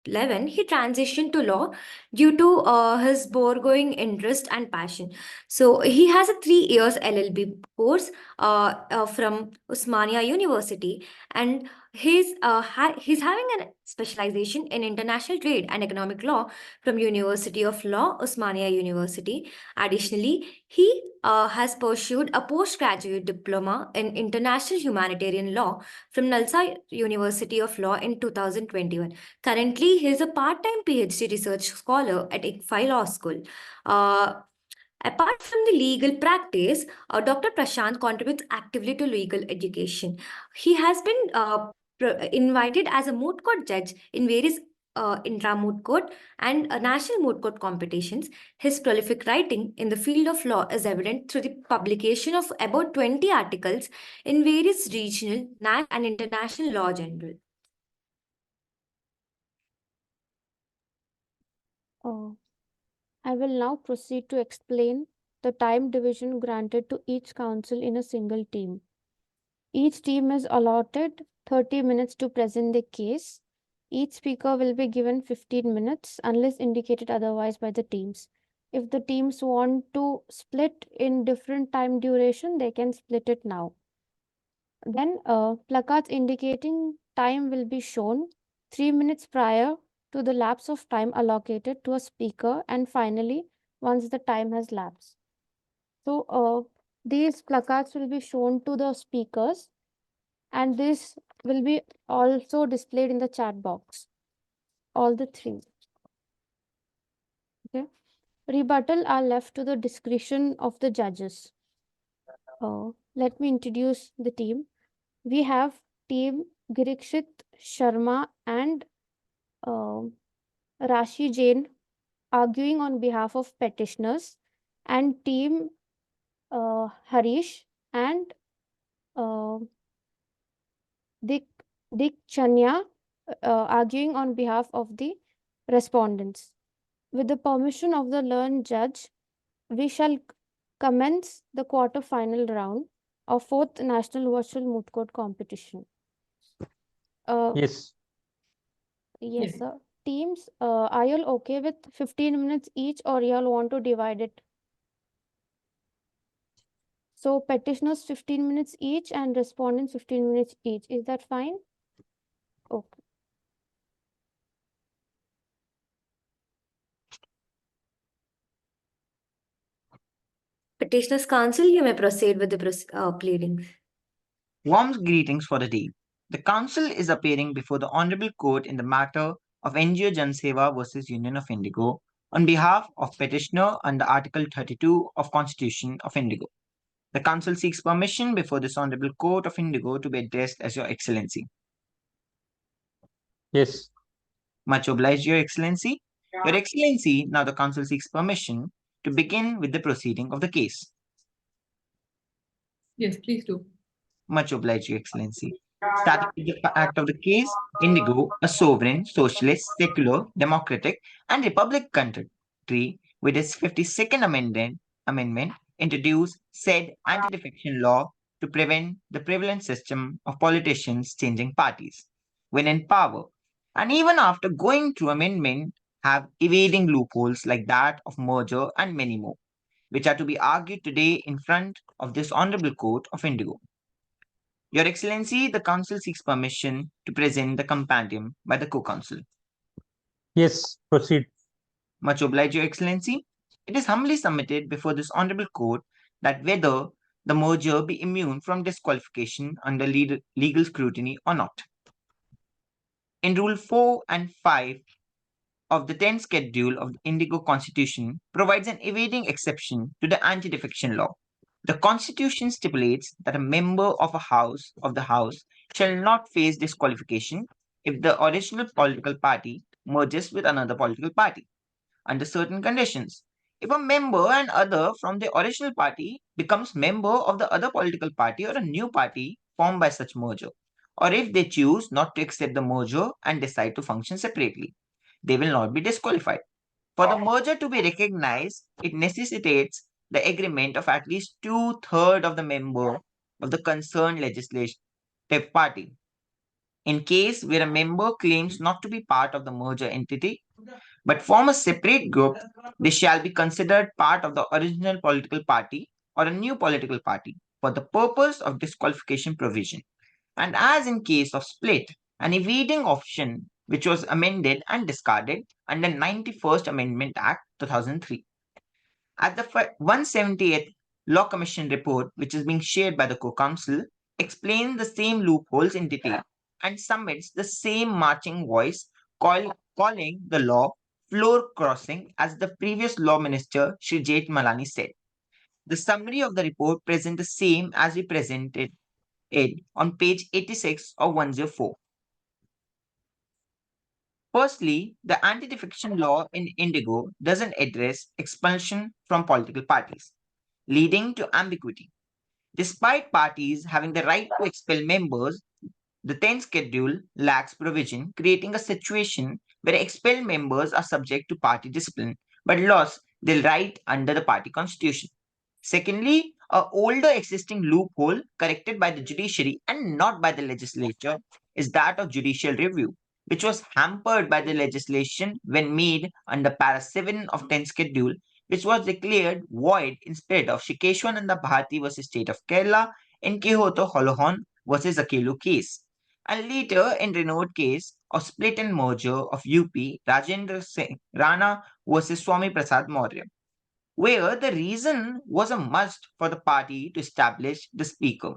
2011, he transitioned to law due to his foregoing interest and passion. So he has a 3 years LLB course from Usmania University, and he's having a specialization in international trade and economic law from University of Law, Usmania University. Additionally, he has pursued a postgraduate diploma in international humanitarian law from Nalsa University of Law in 2021. Currently, he is a part-time PhD research scholar at ICFI Law School. Uh, Apart from the legal practice, Dr. Prashanth contributes actively to legal education. He has been invited as a moot court judge in various intra-moot court and national moot court competitions. His prolific writing in the field of law is evident through the publication of about 20 articles in various regional, national, and international law journals. I will now proceed to explain the time division granted to each counsel in a single team. Each team is allotted 30 minutes to present the case. Each speaker will be given 15 minutes unless indicated otherwise by the teams. If the teams want to split in different time duration, they can split it now. Then placards indicating time will be shown 3 minutes prior to the lapse of time allocated to a speaker, and finally once the time has lapsed. So these placards will be shown to the speakers, and this will be also displayed in the chat box, all the three. Okay. Rebuttal are left to the discretion of the judges. Let me introduce the team. We have team Girikshit Sharma and Rashi Jain arguing on behalf of petitioners, and team Harish and Dick Chanya arguing on behalf of the respondents. With the permission of the learned judge, we shall commence the quarter-final round of 4th National Virtual Moot Court Competition. Yes. Yes, sir. Teams, are you all okay with 15 minutes each, or you all want to divide it? So petitioners 15 minutes each and respondents 15 minutes each. Is that fine? Okay. Petitioners Counsel, you may proceed with the pleadings. Warm greetings for the day. The Council is appearing before the Honorable Court in the matter of NGO Janseva versus Union of Indigo on behalf of petitioner under Article 32 of Constitution of Indigo. The Council seeks permission before this Honorable Court of Indigo to be addressed as Your Excellency. Yes. Much obliged, Your Excellency. Your Excellency, now the Council seeks permission to begin with the proceeding of the case. Yes, please do. Much obliged, Your Excellency. Starting with the act of the case, Indigo, a sovereign, socialist, secular, democratic, and republic country, with its 52nd amendment, introduced said anti-defection law to prevent the prevalent system of politicians changing parties when in power, and even after going through amendment, have evading loopholes like that of merger and many more, which are to be argued today in front of this Honorable Court of Indigo. Your Excellency, the Council seeks permission to present the compendium by the Co-Council. Yes, proceed. Much obliged, Your Excellency. It is humbly submitted before this Honorable Court that whether the merger be immune from disqualification under legal scrutiny or not. In Rule 4 and 5 of the 10th Schedule of the Indigo Constitution provides an evading exception to the anti-defection law. The Constitution stipulates that a member of the House shall not face disqualification if the original political party merges with another political party under certain conditions. If a member and other from the original party becomes member of the other political party or a new party formed by such merger, or if they choose not to accept the merger and decide to function separately, they will not be disqualified. For the merger to be recognized, it necessitates the agreement of at least 2/3 of the member of the concerned legislative party. In case where a member claims not to be part of the merger entity, but form a separate group, they shall be considered part of the original political party or a new political party for the purpose of disqualification provision. And as in case of split, an evading option which was amended and discarded under 91st Amendment Act 2003. At the 178th Law Commission report, which is being shared by the Co-Council, explains the same loopholes in detail and submits the same marching voice calling the law floor crossing, as the previous Law Minister Shri Jeth Malani said. The summary of the report presents the same as we presented it on page 86 of 104. Firstly, the anti-defection law in Indigo doesn't address expulsion from political parties, leading to ambiguity. Despite parties having the right to expel members, the 10th schedule lacks provision, creating a situation where expelled members are subject to party discipline but lost their right under the party constitution. Secondly, a older existing loophole corrected by the judiciary and not by the legislature is that of judicial review, which was hampered by the legislation when made under para 7 of 10th schedule, which was declared void instead of Shikeshwananda Bharati versus State of Kerala in Kihoto Holohon versus Akelu case, and later in renewed case of split and merger of UP Rajendra Singh Rana versus Swami Prasad Maurya, where the reason was a must for the party to establish the speaker,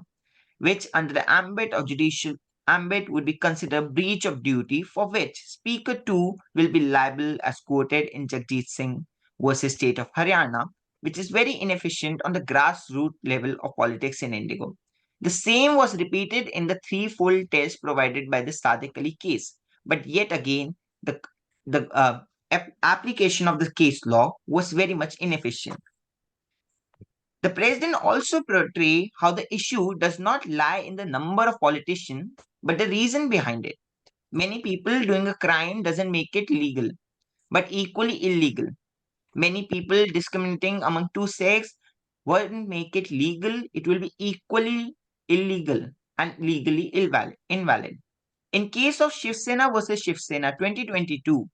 which under the ambit would be considered breach of duty, for which Speaker 2 will be liable as quoted in Jagjeet Singh versus State of Haryana, which is very inefficient on the grassroots level of politics in Indigo. The same was repeated in the threefold test provided by the Sadiq Ali case, but yet again the application of the case law was very much inefficient. The president also portray how the issue does not lie in the number of politicians, but the reason behind it. Many people doing a crime doesn't make it legal, but equally illegal. Many people discriminating among two sects won't make it legal, it will be equally illegal and legally invalid. In case of Shiv Sena versus Shiv Sena 2022,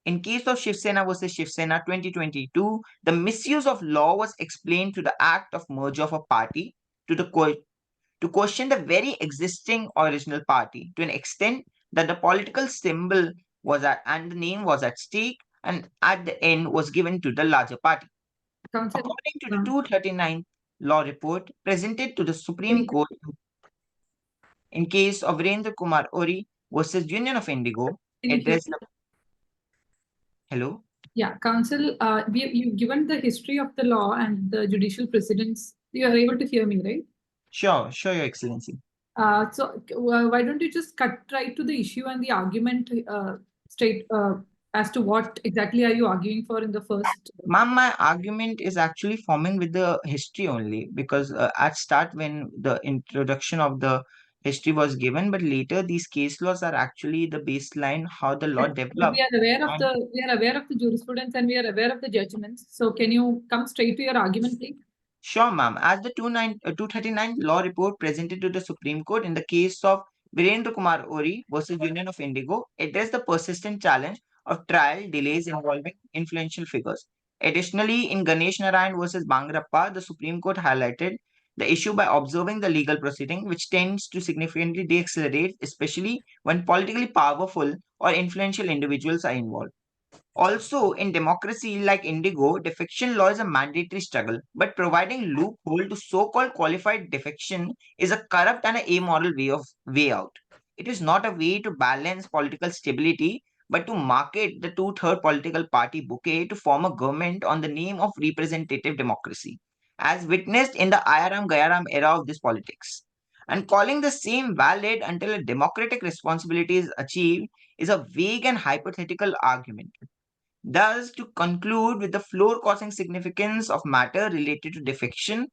in case of Shiv Sena versus Shiv Sena 2022, the misuse of law was explained to the act of merger of a party to to question the very existing original party to an extent that the political symbol was at and the name was at stake, and at the end was given to the larger party. Council, According to the 239th law report presented to the Supreme Court in case of Virendra Kumar Ori versus Union of Indigo, can you hear addressed me? hello. Yeah, Council, you've given the history of the law and the judicial precedents. You are able to hear me, right? Sure, Your Excellency. Why don't you just cut right to the issue and the argument straight as to what exactly are you arguing for in the first? Ma'am, my argument is actually forming with the history only, because at start when the introduction of the history was given, but later these case laws are actually the baseline how the law But developed. we are aware of the jurisprudence and we are aware of the judgments. So can you come straight to your argument, please? Sure, ma'am. As the 239 law report presented to the Supreme Court in the case of Virendra Kumar Ori versus Union of Indigo addressed the persistent challenge of trial delays involving influential figures. Additionally, in Ganesh Narayan versus Bangrappa, the Supreme Court highlighted the issue by observing the legal proceeding, which tends to significantly deaccelerate, especially when politically powerful or influential individuals are involved. Also, in democracy like Indigo, defection law is a mandatory struggle, but providing loophole to so-called qualified defection is a corrupt and a amoral way out. It is not a way to balance political stability, but to market the two-third political party bouquet to form a government on the name of representative democracy, as witnessed in the Ayaram Gayaram era of this politics. And calling the same valid until a democratic responsibility is achieved is a vague and hypothetical argument. Thus, to conclude with the floor causing significance of matter related to defection,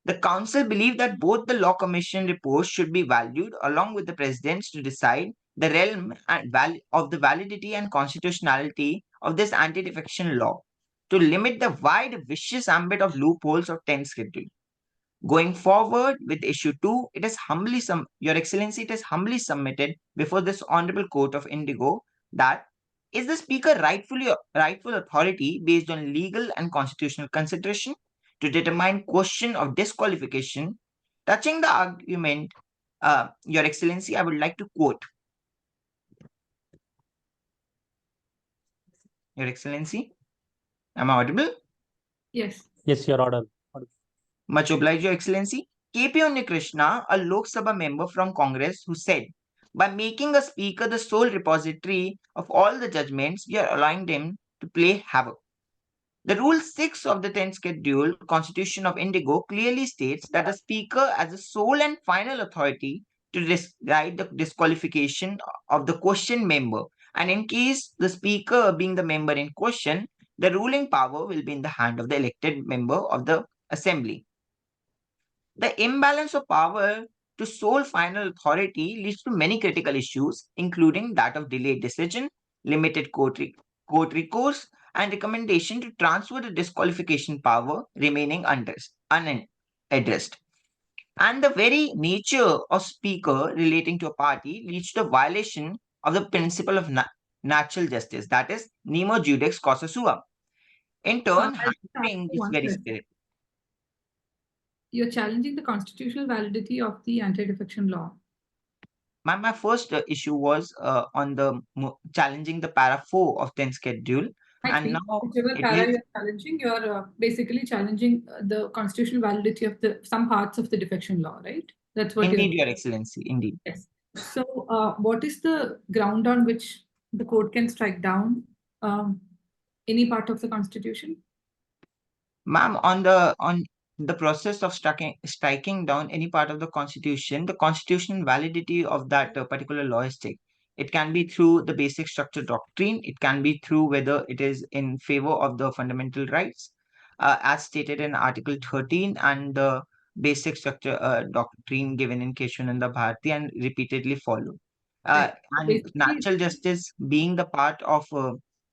the Council believed that both the Law Commission reports should be valued along with the President's to decide the realm and of the validity and constitutionality of this anti-defection law to limit the wide vicious ambit of loopholes of 10th schedule. Going forward with issue 2, Your Excellency, it is humbly submitted before this Honorable Court of Indigo that is the Speaker rightful authority based on legal and constitutional consideration to determine question of disqualification. Touching the argument, Your Excellency, I would like to quote, Your Excellency, am I audible? Yes. Yes, you're audible. Much obliged, Your Excellency. KP Krishna, a Lok Sabha member from Congress, who said, by making a speaker the sole repository of all the judgments, we are allowing them to play havoc. The Rule 6 of the 10th Schedule Constitution of Indigo clearly states that the Speaker has the sole and final authority to decide the disqualification of the questioned member, and in case the Speaker being the member in question, the ruling power will be in the hand of the elected member of the Assembly. The imbalance of power to sole final authority leads to many critical issues, including that of delayed decision, limited court recourse, and recommendation to transfer the disqualification power remaining unaddressed. And the very nature of speaker relating to a party leads to a violation of the principle of natural justice, that is, nemo judex causa sua. In turn, I'll just ask hampering you this one very question. spirit. You're challenging the constitutional validity of the anti-defection law. My first issue was on the challenging the para 4 of 10th schedule, I and think now whichever it para is you're challenging, you're basically challenging the constitutional validity of the some parts of the defection law, right? That's what you're. indeed, Your Excellency, indeed. Yes. So, what is the ground on which the court can strike down any part of the constitution? Ma'am, on the process of striking down any part of the constitution, the constitutional validity of that particular law is checked. It can be through the basic structure doctrine. It can be through whether it is in favor of the fundamental rights, as stated in Article 13 and the basic structure doctrine given in Keshwananda Bharati and repeatedly followed. Uh, Right. and Basically, natural justice being the part of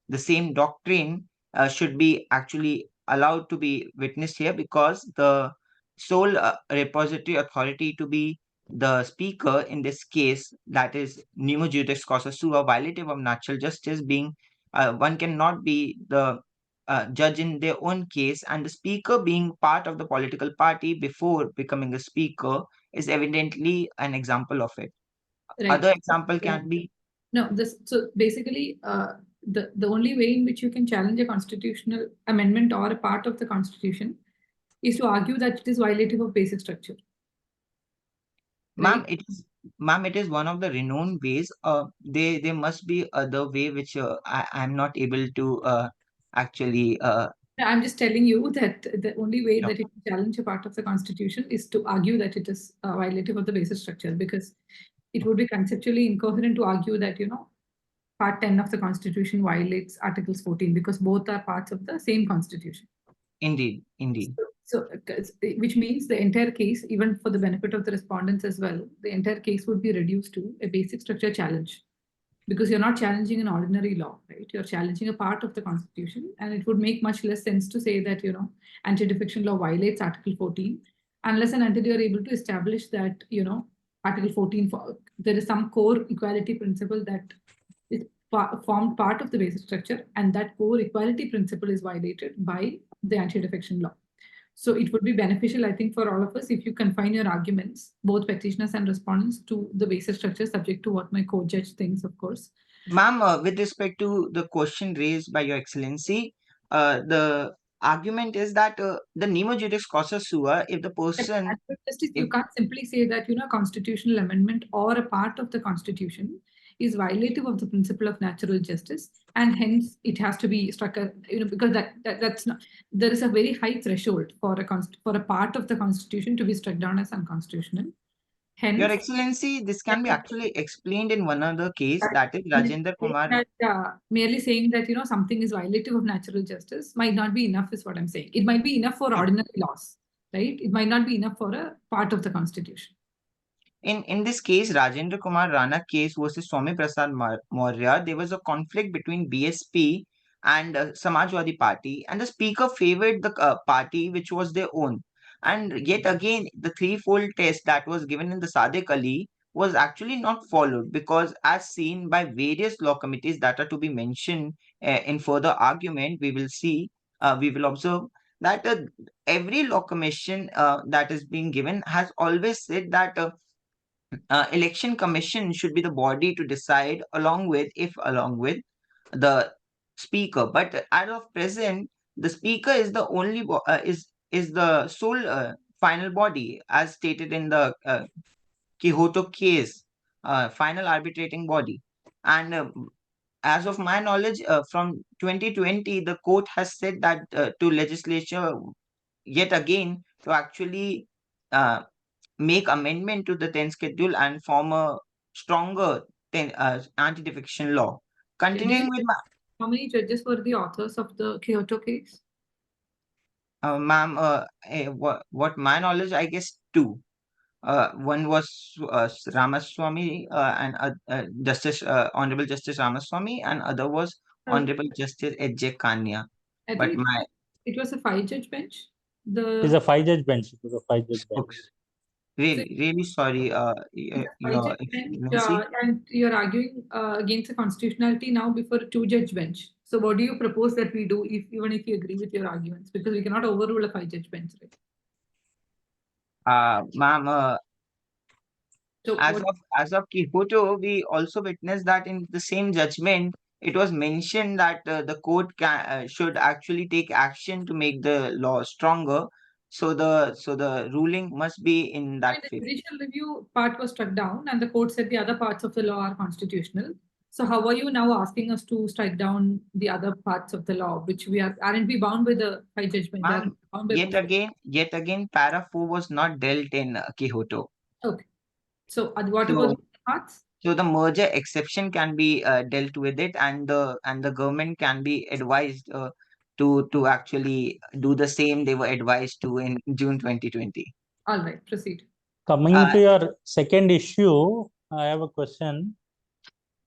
the same doctrine should be actually allowed to be witnessed here, because the sole repository authority to be the speaker in this case, that is nemo juris causa sua, violative of natural justice, being one cannot be the judge in their own case, and the speaker being part of the political party before becoming a speaker is evidently an example of it. right. Other example can be No, this so basically the only way in which you can challenge a constitutional amendment or a part of the constitution is to argue that it is violative of basic structure. Ma'am, Right? it is one of the renowned ways. There must be other way which I'm not able to actually. I'm just telling you that the only way Sure. that you can challenge a part of the constitution is to argue that it is violative of the basic structure, because it would be conceptually incoherent to argue that, part 10 of the constitution violates articles 14, because both are parts of the same constitution. Indeed, indeed. So, which means the entire case, even for the benefit of the respondents as well, the entire case would be reduced to a basic structure challenge, because you're not challenging an ordinary law, right? You're challenging a part of the constitution, and it would make much less sense to say that, anti-defection law violates Article 14, unless and until you're able to establish that, Article 14, there is some core equality principle that is formed part of the basic structure, and that core equality principle is violated by the anti-defection law. So it would be beneficial, I think, for all of us if you confine your arguments, both petitioners and respondents, to the basic structure, subject to what my co-judge thinks, of course. Ma'am, with respect to the question raised by Your Excellency, the argument is that the nemo juris causa sua, if the person, But justice, if you can't simply say that, constitutional amendment or a part of the constitution is violative of the principle of natural justice, and hence it has to be struck, because that's not, there is a very high threshold for a part of the constitution to be struck down as unconstitutional. Hence, Your Excellency, this can be actually explained in one other case, that is Rajendra Kumar. Merely saying that something is violative of natural justice might not be enough, is what I'm saying. It might be enough for ordinary laws, right? It might not be enough for a part of the constitution. In this case, Rajendra Kumar Rana case versus Swami Prasad Maurya, there was a conflict between BSP and Samajwadi Party, and the speaker favored the party which was their own. And yet again, the threefold test that was given in the Sadiq Ali was actually not followed, because as seen by various law committees that are to be mentioned in further argument, we will observe that every law commission that is being given has always said that election commission should be the body to decide along with the speaker. But as of present, the speaker is the only is the sole final body, as stated in the Kyoto case, final arbitrating body. And as of my knowledge, from 2020, the court has said that to legislature yet again to actually uh, make amendment to the 10th schedule and form a stronger anti-defection law. Do you Continuing with my, how many judges were the authors of the Kyoto case? ma'am, what my knowledge, I guess two. One was Ramaswamy and Justice Honorable Justice Ramaswamy, and other was Honorable Justice H.J. Kanya. I But think my it was a 5-judge bench. It is a 5-judge bench. It was a 5-judge bench. books. Really sorry, It's a Your 5-judge bench, Excellency. and you're arguing against the constitutionality now before a 2-judge bench. So what do you propose that we do, even if you agree with your arguments? Because we cannot overrule a 5-judge bench, right? Ma'am, So as of Kyoto, we also witnessed that in the same judgment, it was mentioned that the court should actually take action to make the law stronger. So the ruling must be in I mean, that the favor. judicial review part was struck down, and the court said the other parts of the law are constitutional. So how are you now asking us to strike down the other parts of the law, which aren't we bound by the 5-judge bench? Aren't we Ma'am, bound by yet again, para 4 was not dealt in Kyoto. Okay. So what about So, the parts? so the merger exception can be dealt with it, and the government can be advised to actually do the same they were advised to in June 2020. All right, proceed. Coming Uh, to your second issue, I have a question.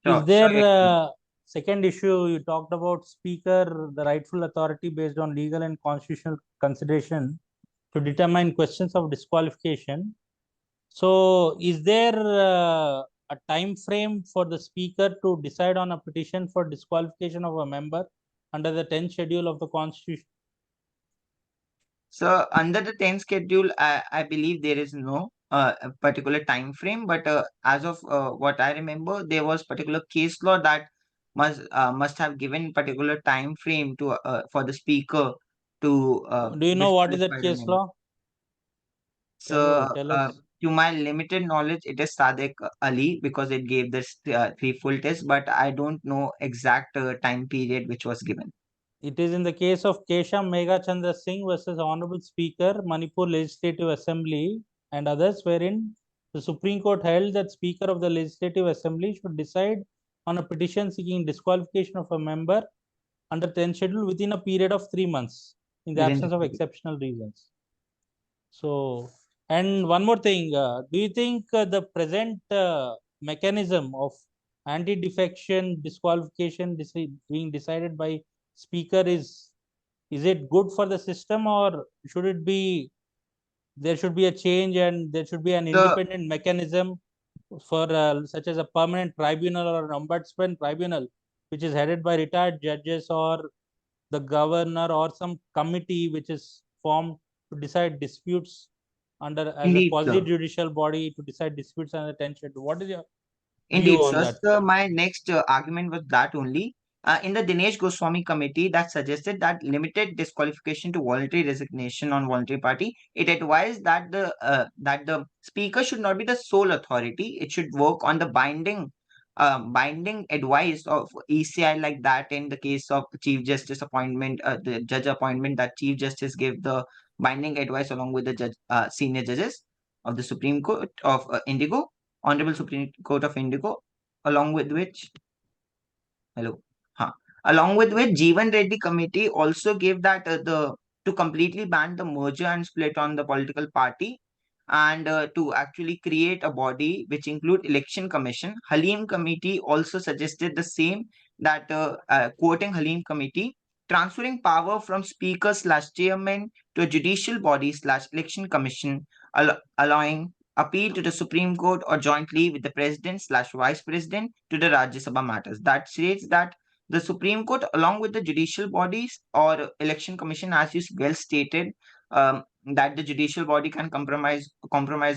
Is Sure, there sure. second issue you talked about speaker, the rightful authority based on legal and constitutional consideration to determine questions of disqualification? So is there a time frame for the speaker to decide on a petition for disqualification of a member under the 10th schedule of the constitution? So under the 10th schedule, I believe there is no a particular time frame, but as of what I remember, there was particular case law that must have given particular time frame to for the speaker to Do you know what is that disqualify the case member. law? So Tell us. to my limited knowledge, it is Sadiq Ali, because it gave this three full test, but I don't know exact time period which was given. It is in the case of Kesham Megha Chandra Singh versus Honorable Speaker, Manipur Legislative Assembly and others, wherein the Supreme Court held that Speaker of the Legislative Assembly should decide on a petition seeking disqualification of a member under 10th schedule within a period of 3 months in the Within absence the of period. exceptional reasons. So, and one more thing, do you think the present mechanism of anti-defection disqualification being decided by speaker is it good for the system, or should it be there should be a change and there should be an independent mechanism for such as a permanent tribunal or an ombudsman tribunal which is headed by retired judges or the governor or some committee which is formed to decide disputes under as a Indeed, quasi sir. judicial body to decide disputes under 10th schedule? What is your view Indeed, on sir. that? So my next argument was that only in the Dinesh Goswami committee that suggested that limited disqualification to voluntary resignation on voluntary party. It advised that the speaker should not be the sole authority. It should work on the binding advice of ECI, like that in the case of chief justice appointment, the judge appointment, that chief justice gave the binding advice along with the senior judges of the Supreme Court of Indigo. Honorable Supreme Court of Indigo, along with which, hello, huh, along with which Jeevan Reddy committee also gave that to completely ban the merger and split on the political party, and to actually create a body which include election commission. Halim committee also suggested the same, that quoting Halim committee, transferring power from speaker slash chairman to a judicial body slash election commission, allowing appeal to the Supreme Court or jointly with the president slash vice president to the Rajya Sabha matters. That states that the Supreme Court, along with the judicial bodies or election commission, as you well stated, that the judicial body can compromise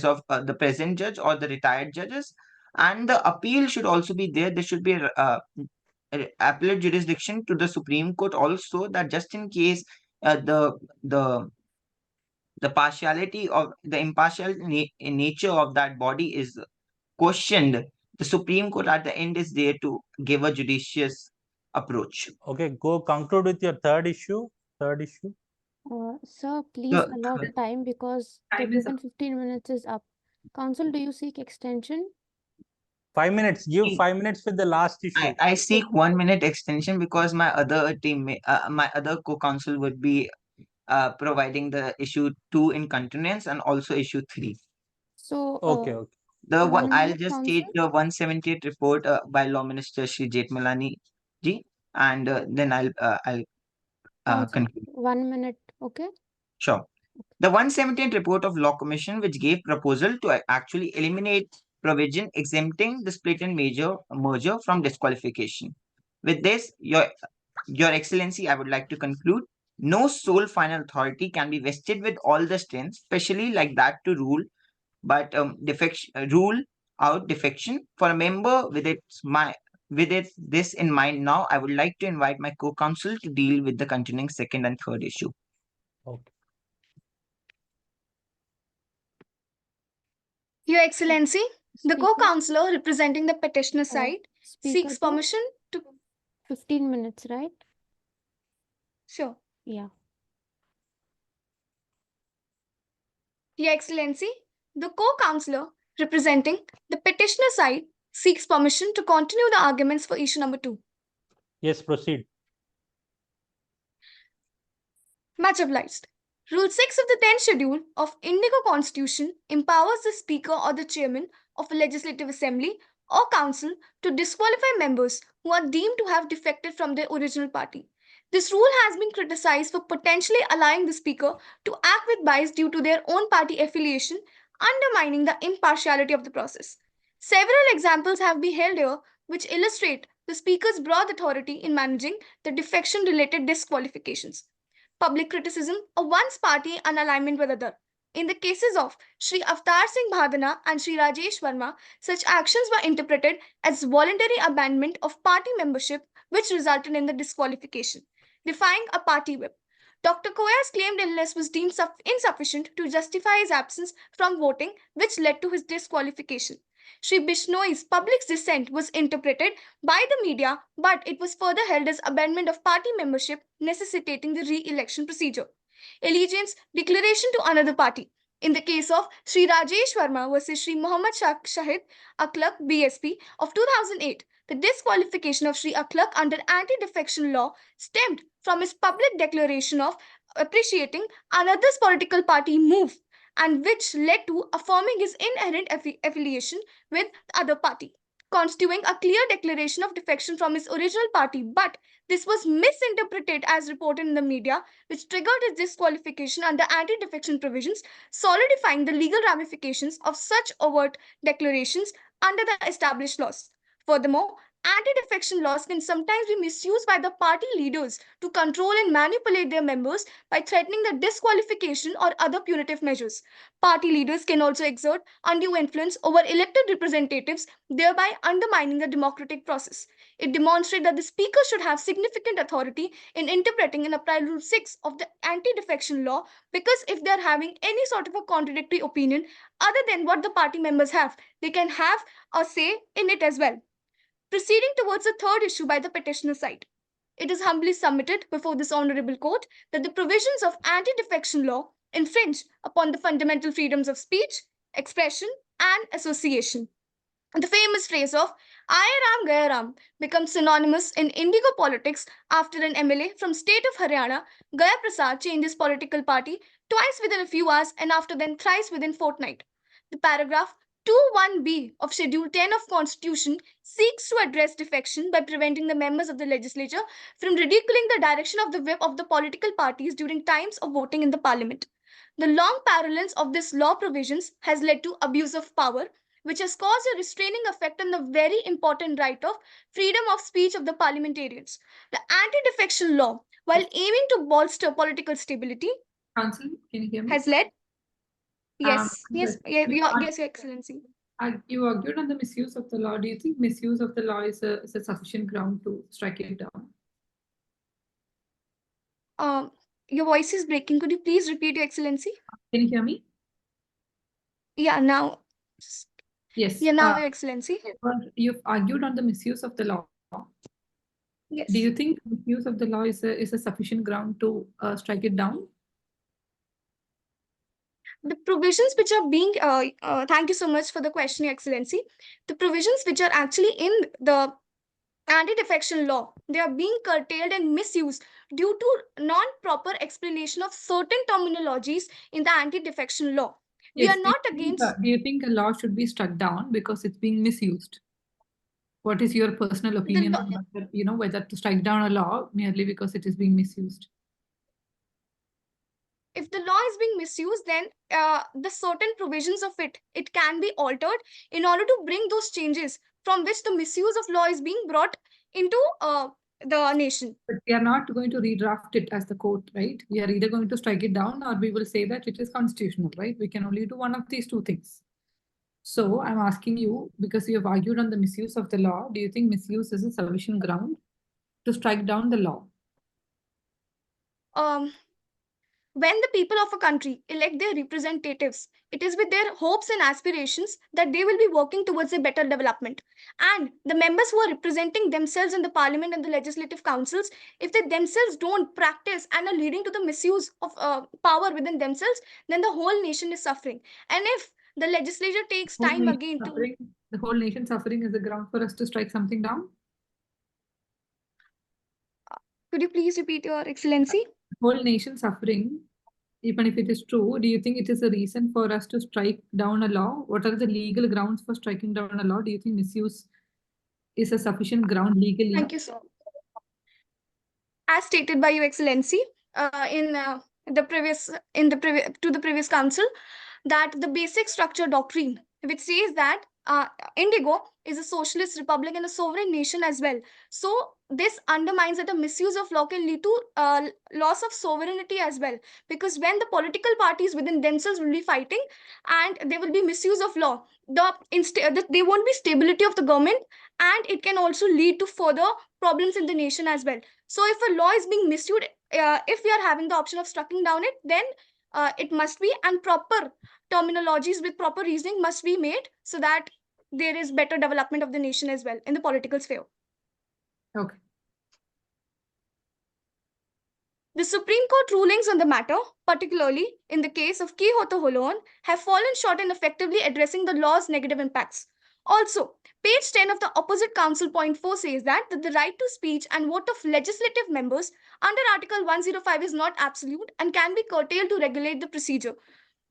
of the present judge or the retired judges, and the appeal should also be there. There should be appellate jurisdiction to the Supreme Court also, that just in case the the partiality of the impartial nature of that body is questioned, the Supreme Court at the end is there to give a judicious approach. Okay, go conclude with your third issue. Third issue. Sir, please The allot time because the Time is given 15 minutes is up. Counsel, do you seek extension? 5 minutes. Give 5 minutes with the last issue. I seek 1 minute extension because my other my other co-counsel would be providing the issue 2 in continuance and also issue 3. So, Okay, okay. The one I'll minute, just state counsel. the 178 report by Law Minister Shri Jethmalani ji, and then I'll Counsel, conclude. 1 minute, okay? Sure. The 178 report of Law Commission, which gave proposal to actually eliminate provision exempting the split and major merger from disqualification. With this, Your Excellency, I would like to conclude. No sole final authority can be vested with all the strength, especially like that to rule, but rule out defection for a member with this in mind. Now, I would like to invite my co-counsel to deal with the continuing second and third issue. Okay. Your Excellency, the Speaker, co-counselor representing the petitioner side speaker seeks to permission to... 15 minutes, right? Sure. Yeah. Your Excellency, the co-counselor representing the petitioner side seeks permission to continue the arguments for issue number 2. Yes, proceed. Much obliged. Rule 6 of the 10th schedule of Indigo Constitution empowers the Speaker or the Chairman of a Legislative Assembly or Council to disqualify members who are deemed to have defected from their original party. This rule has been criticized for potentially allowing the Speaker to act with bias due to their own party affiliation, undermining the impartiality of the process. Several examples have been held here which illustrate the Speaker's broad authority in managing the defection-related disqualifications. Public criticism of one's party and alignment with other. In the cases of Sri Avtar Singh Bhadana and Sri Rajesh Verma, such actions were interpreted as voluntary abandonment of party membership, which resulted in the disqualification, defying a party whip. Dr. Koya's claimed illness was deemed insufficient to justify his absence from voting, which led to his disqualification. Sri Bishnoi's public dissent was interpreted by the media, but it was further held as abandonment of party membership, necessitating the re-election procedure. Allegiance declaration to another party. In the case of Sri Rajesh Verma versus Sri Muhammad Shahid Aklak BSP of 2008, the disqualification of Sri Aklak under anti-defection law stemmed from his public declaration of appreciating another's political party move, and which led to affirming his inherent affiliation with the other party, constituting a clear declaration of defection from his original party. But this was misinterpreted as reported in the media, which triggered his disqualification under anti-defection provisions, solidifying the legal ramifications of such overt declarations under the established laws. Furthermore, anti-defection laws can sometimes be misused by the party leaders to control and manipulate their members by threatening the disqualification or other punitive measures. Party leaders can also exert undue influence over elected representatives, thereby undermining the democratic process. It demonstrates that the Speaker should have significant authority in interpreting and applying Rule 6 of the anti-defection law, because if they are having any sort of a contradictory opinion other than what the party members have, they can have a say in it as well. Proceeding towards the third issue by the petitioner side, it is humbly submitted before this honorable court that the provisions of anti-defection law infringe upon the fundamental freedoms of speech, expression, and association. The famous phrase of Aye Ram Gaya Ram becomes synonymous in Indigo politics after an MLA from state of Haryana, Gaya Prasad, changed his political party twice within a few hours and after then thrice within fortnight. The paragraph 2(1)(b) of Schedule 10 of Constitution seeks to address defection by preventing the members of the legislature from ridiculing the direction of the whip of the political parties during times of voting in the parliament. The long parallels of this law provisions has led to abuse of power, which has caused a restraining effect on the very important right of freedom of speech of the parliamentarians. The anti-defection law, while aiming to bolster political stability, Council, can you hear me? has led. Yes, Yes, yes, Your Excellency. You argued on the misuse of the law. Do you think misuse of the law is a sufficient ground to strike it down? Your voice is breaking. Could you please repeat, Your Excellency? Can you hear me? Yeah, now. Yes. Yeah, now, Your Excellency. Well, you've argued on the misuse of the law. Yes. Do you think misuse of the law is a sufficient ground to strike it down? The provisions which are being, thank you so much for the question, Your Excellency. The provisions which are actually in the anti-defection law, they are being curtailed and misused due to non-proper explanation of certain terminologies in the anti-defection law. We Yes, are not against. do you think a law should be struck down because it's being misused? What is your personal opinion on whether, whether to strike down a law merely because it is being misused? If the law is being misused, then the certain provisions of it can be altered in order to bring those changes from which the misuse of law is being brought into the nation. But we are not going to redraft it as the court, right? We are either going to strike it down or we will say that it is constitutional, right? We can only do one of these two things. So I'm asking you, because you have argued on the misuse of the law, do you think misuse is a sufficient ground to strike down the law? When the people of a country elect their representatives, it is with their hopes and aspirations that they will be working towards a better development. And the members who are representing themselves in the parliament and the legislative councils, if they themselves don't practice and are leading to the misuse of power within themselves, then the whole nation is suffering. And if the legislature takes time again to. The whole nation suffering is a ground for us to strike something down? Could you please repeat, Your Excellency? Whole nation suffering, even if it is true, do you think it is a reason for us to strike down a law? What are the legal grounds for striking down a law? Do you think misuse is a sufficient ground legally? Thank you, sir. As stated by Your Excellency to the previous council, that the basic structure doctrine, which says that Indigo is a socialist republic and a sovereign nation as well. So this undermines that a misuse of law can lead to loss of sovereignty as well. Because when the political parties within themselves will be fighting and there will be misuse of law, there won't be stability of the government, and it can also lead to further problems in the nation as well. So if a law is being misused, if we are having the option of striking down it, then it must be, and proper terminologies with proper reasoning must be made so that there is better development of the nation as well in the political sphere. Okay. The Supreme Court rulings on the matter, particularly in the case of Ki Ho To Holon, have fallen short in effectively addressing the law's negative impacts. Also, page 10 of the opposite counsel point 4 says that the right to speech and vote of legislative members under Article 105 is not absolute and can be curtailed to regulate the procedure.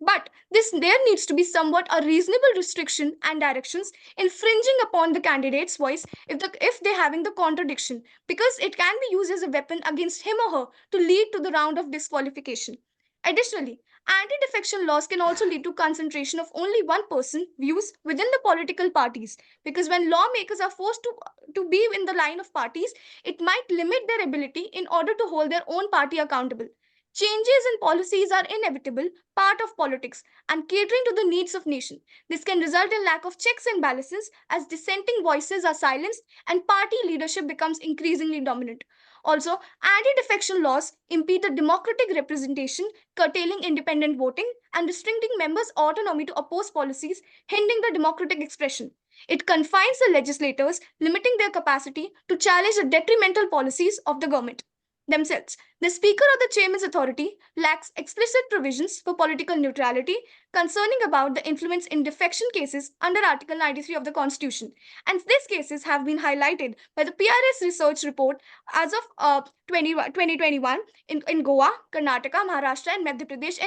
But there needs to be somewhat a reasonable restriction and directions infringing upon the candidate's voice if they're having the contradiction, because it can be used as a weapon against him or her to lead to the round of disqualification. Additionally, anti-defection laws can also lead to concentration of only one person views within the political parties, because when lawmakers are forced to be in the line of parties, it might limit their ability in order to hold their own party accountable. Changes in policies are inevitable part of politics and catering to the needs of nation. This can result in lack of checks and balances as dissenting voices are silenced and party leadership becomes increasingly dominant. Also, anti-defection laws impede the democratic representation, curtailing independent voting and restricting members' autonomy to oppose policies, hindering the democratic expression. It confines the legislators, limiting their capacity to challenge the detrimental policies of the government themselves. The Speaker or the Chairman's authority lacks explicit provisions for political neutrality concerning about the influence in defection cases under Article 93 of the Constitution. And these cases have been highlighted by the PRS research report as of 2021 in Goa, Karnataka, Maharashtra, and Madhya Pradesh,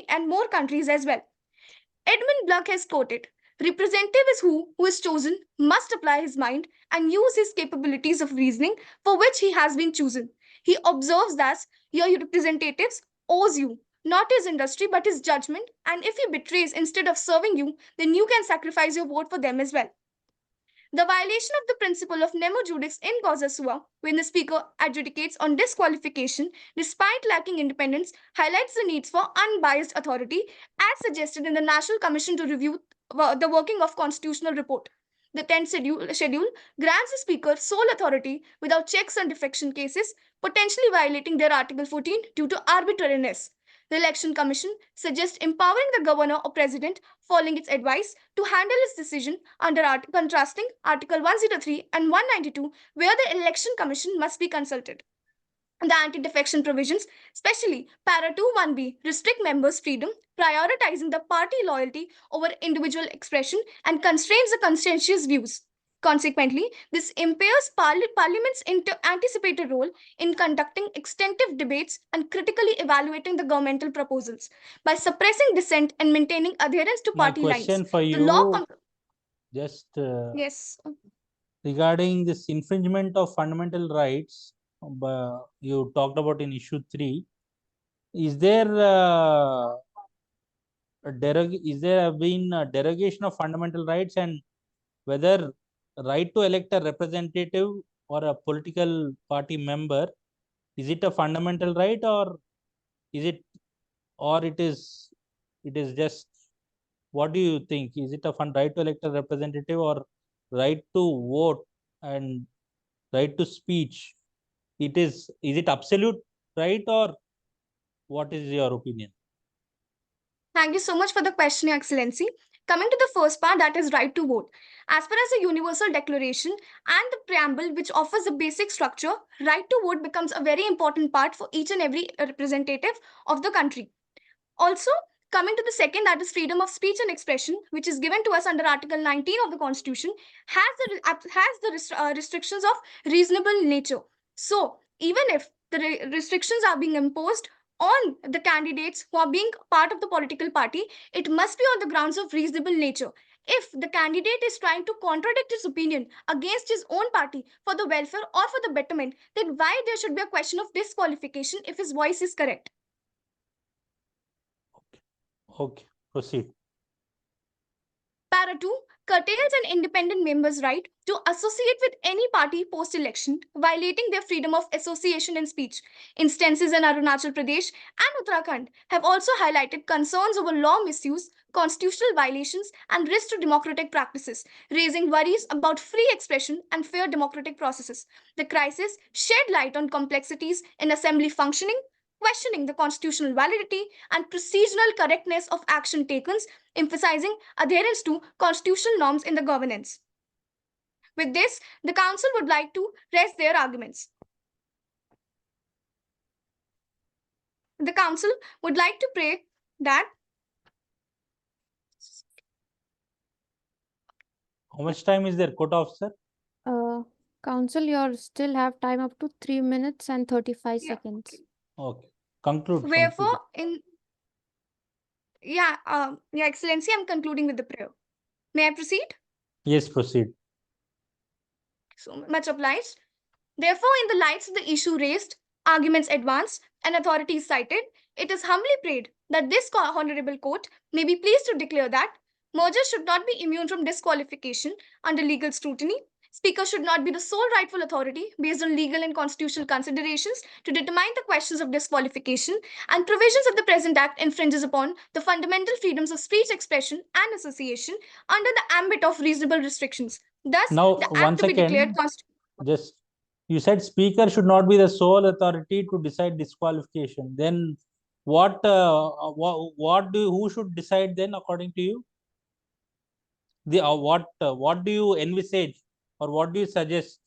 and more countries as well. Edmund Bluck has quoted, Representative is who is chosen must apply his mind and use his capabilities of reasoning for which he has been chosen. He observes that your representatives owes you not his industry but his judgment, and if he betrays instead of serving you, then you can sacrifice your vote for them as well. The violation of the principle of nemo judice in causa sua, when the speaker adjudicates on disqualification despite lacking independence, highlights the needs for unbiased authority as suggested in the National Commission to Review the Working of Constitutional Report. The 10th schedule grants the speaker sole authority without checks on defection cases, potentially violating their Article 14 due to arbitrariness. The Election Commission suggests empowering the governor or president, following its advice, to handle its decision under contrasting Article 103 and 192, where the Election Commission must be consulted. The anti-defection provisions, especially Para 2(1)(b), restrict members' freedom, prioritizing the party loyalty over individual expression and constrains the conscientious views. Consequently, this impairs Parliament's anticipated role in conducting extensive debates and critically evaluating the governmental proposals. By suppressing dissent and maintaining adherence to My party lines, question for the law... you, just Yes. regarding this infringement of fundamental rights, you talked about in issue 3. Is there is there been a derogation of fundamental rights, and whether right to elect a representative or a political party member, is it a fundamental right, or is it, or it is just, what do you think? Is it a right to elect a representative or right to vote and right to speech? Is it absolute right, or what is your opinion? Thank you so much for the question, Your Excellency. Coming to the first part, that is right to vote. As per as the Universal Declaration and the preamble, which offers a basic structure, right to vote becomes a very important part for each and every representative of the country. Also, coming to the second, that is freedom of speech and expression, which is given to us under Article 19 of the Constitution, has the restrictions of reasonable nature. So, even if the restrictions are being imposed on the candidates who are being part of the political party, it must be on the grounds of reasonable nature. If the candidate is trying to contradict his opinion against his own party for the welfare or for the betterment, then why there should be a question of disqualification if his voice is correct? Okay, proceed. Para 2 curtails an independent member's right to associate with any party post election, violating their freedom of association and speech. Instances in Arunachal Pradesh and Uttarakhand have also highlighted concerns over law misuse, constitutional violations, and risk to democratic practices, raising worries about free expression and fair democratic processes. The crisis shed light on complexities in assembly functioning, questioning the constitutional validity and procedural correctness of action taken, emphasizing adherence to constitutional norms in the governance. With this, the Council would like to raise their arguments. The Council would like to pray that... How much time is there, court officer? Council, you still have time up to 3 minutes and 35 Yeah, seconds. Okay, conclude. Wherefore, Your Excellency, I'm concluding with the prayer. May I proceed? Yes, proceed. So much obliged. Therefore, in the lights of the issue raised, arguments advanced, and authorities cited, it is humbly prayed that this honorable court may be pleased to declare that mergers should not be immune from disqualification under legal scrutiny. Speaker should not be the sole rightful authority based on legal and constitutional considerations to determine the questions of disqualification, and provisions of the present act infringes upon the fundamental freedoms of speech, expression, and association under the ambit of reasonable restrictions. Thus, Now, the one act to be declared second, just, you said speaker should not be the sole authority to decide disqualification. Then what who should decide then, according to you? What do you envisage, or what do you suggest?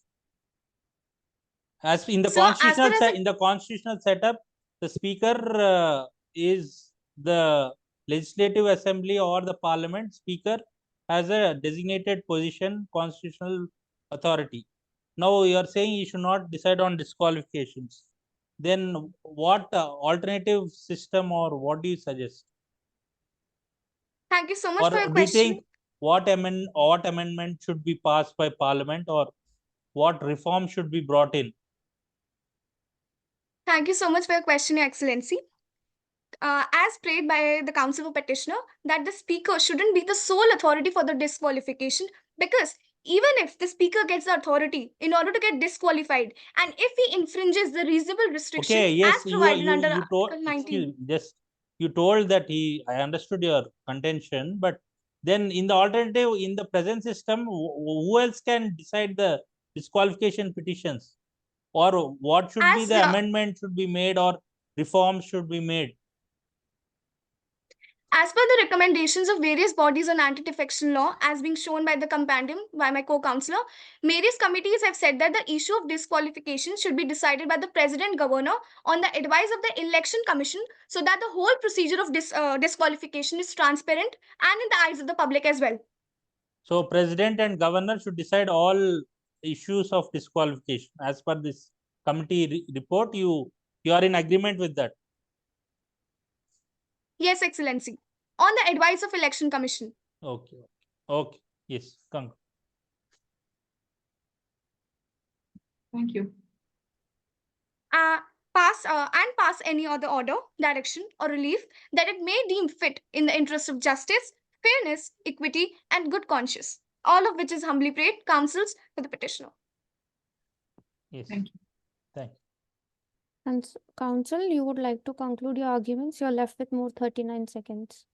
As in the constitutional setup, the speaker is the legislative assembly or the parliament. Speaker has a designated position, constitutional authority. Now you are saying you should not decide on disqualifications. Then what alternative system, or what do you suggest? Thank you so much Or for your do you question. think what amendment should be passed by Parliament, or what reform should be brought in? Thank you so much for your question, Your Excellency. As prayed by the Council for Petitioner, that the Speaker shouldn't be the sole authority for the disqualification, because even if the Speaker gets the authority in order to get disqualified, and if he infringes the reasonable restrictions Okay, yes, as provided under you told, Article 19. you told that I understood your contention, but then in the alternative, in the present system, who else can decide the disqualification petitions? Or what should be As the amendment should be made, or reforms should be made? As per the recommendations of various bodies on anti-defection law, as being shown by the compendium by my co-counsellor, various committees have said that the issue of disqualification should be decided by the President Governor on the advice of the Election Commission, so that the whole procedure of disqualification is transparent and in the eyes of the public as well. So President and Governor should decide all issues of disqualification. As per this committee report, you are in agreement with that? Yes, Excellency. On the advice of Election Commission. Okay. Okay. Yes. Come. Thank you. Pass any other order, direction, or relief that it may deem fit in the interest of justice, fairness, equity, and good conscience. All of which is humbly prayed, counsels for the petitioner. Yes. Thank you. Thank you. And counsel, you would like to conclude your arguments? You're left with more 39 seconds.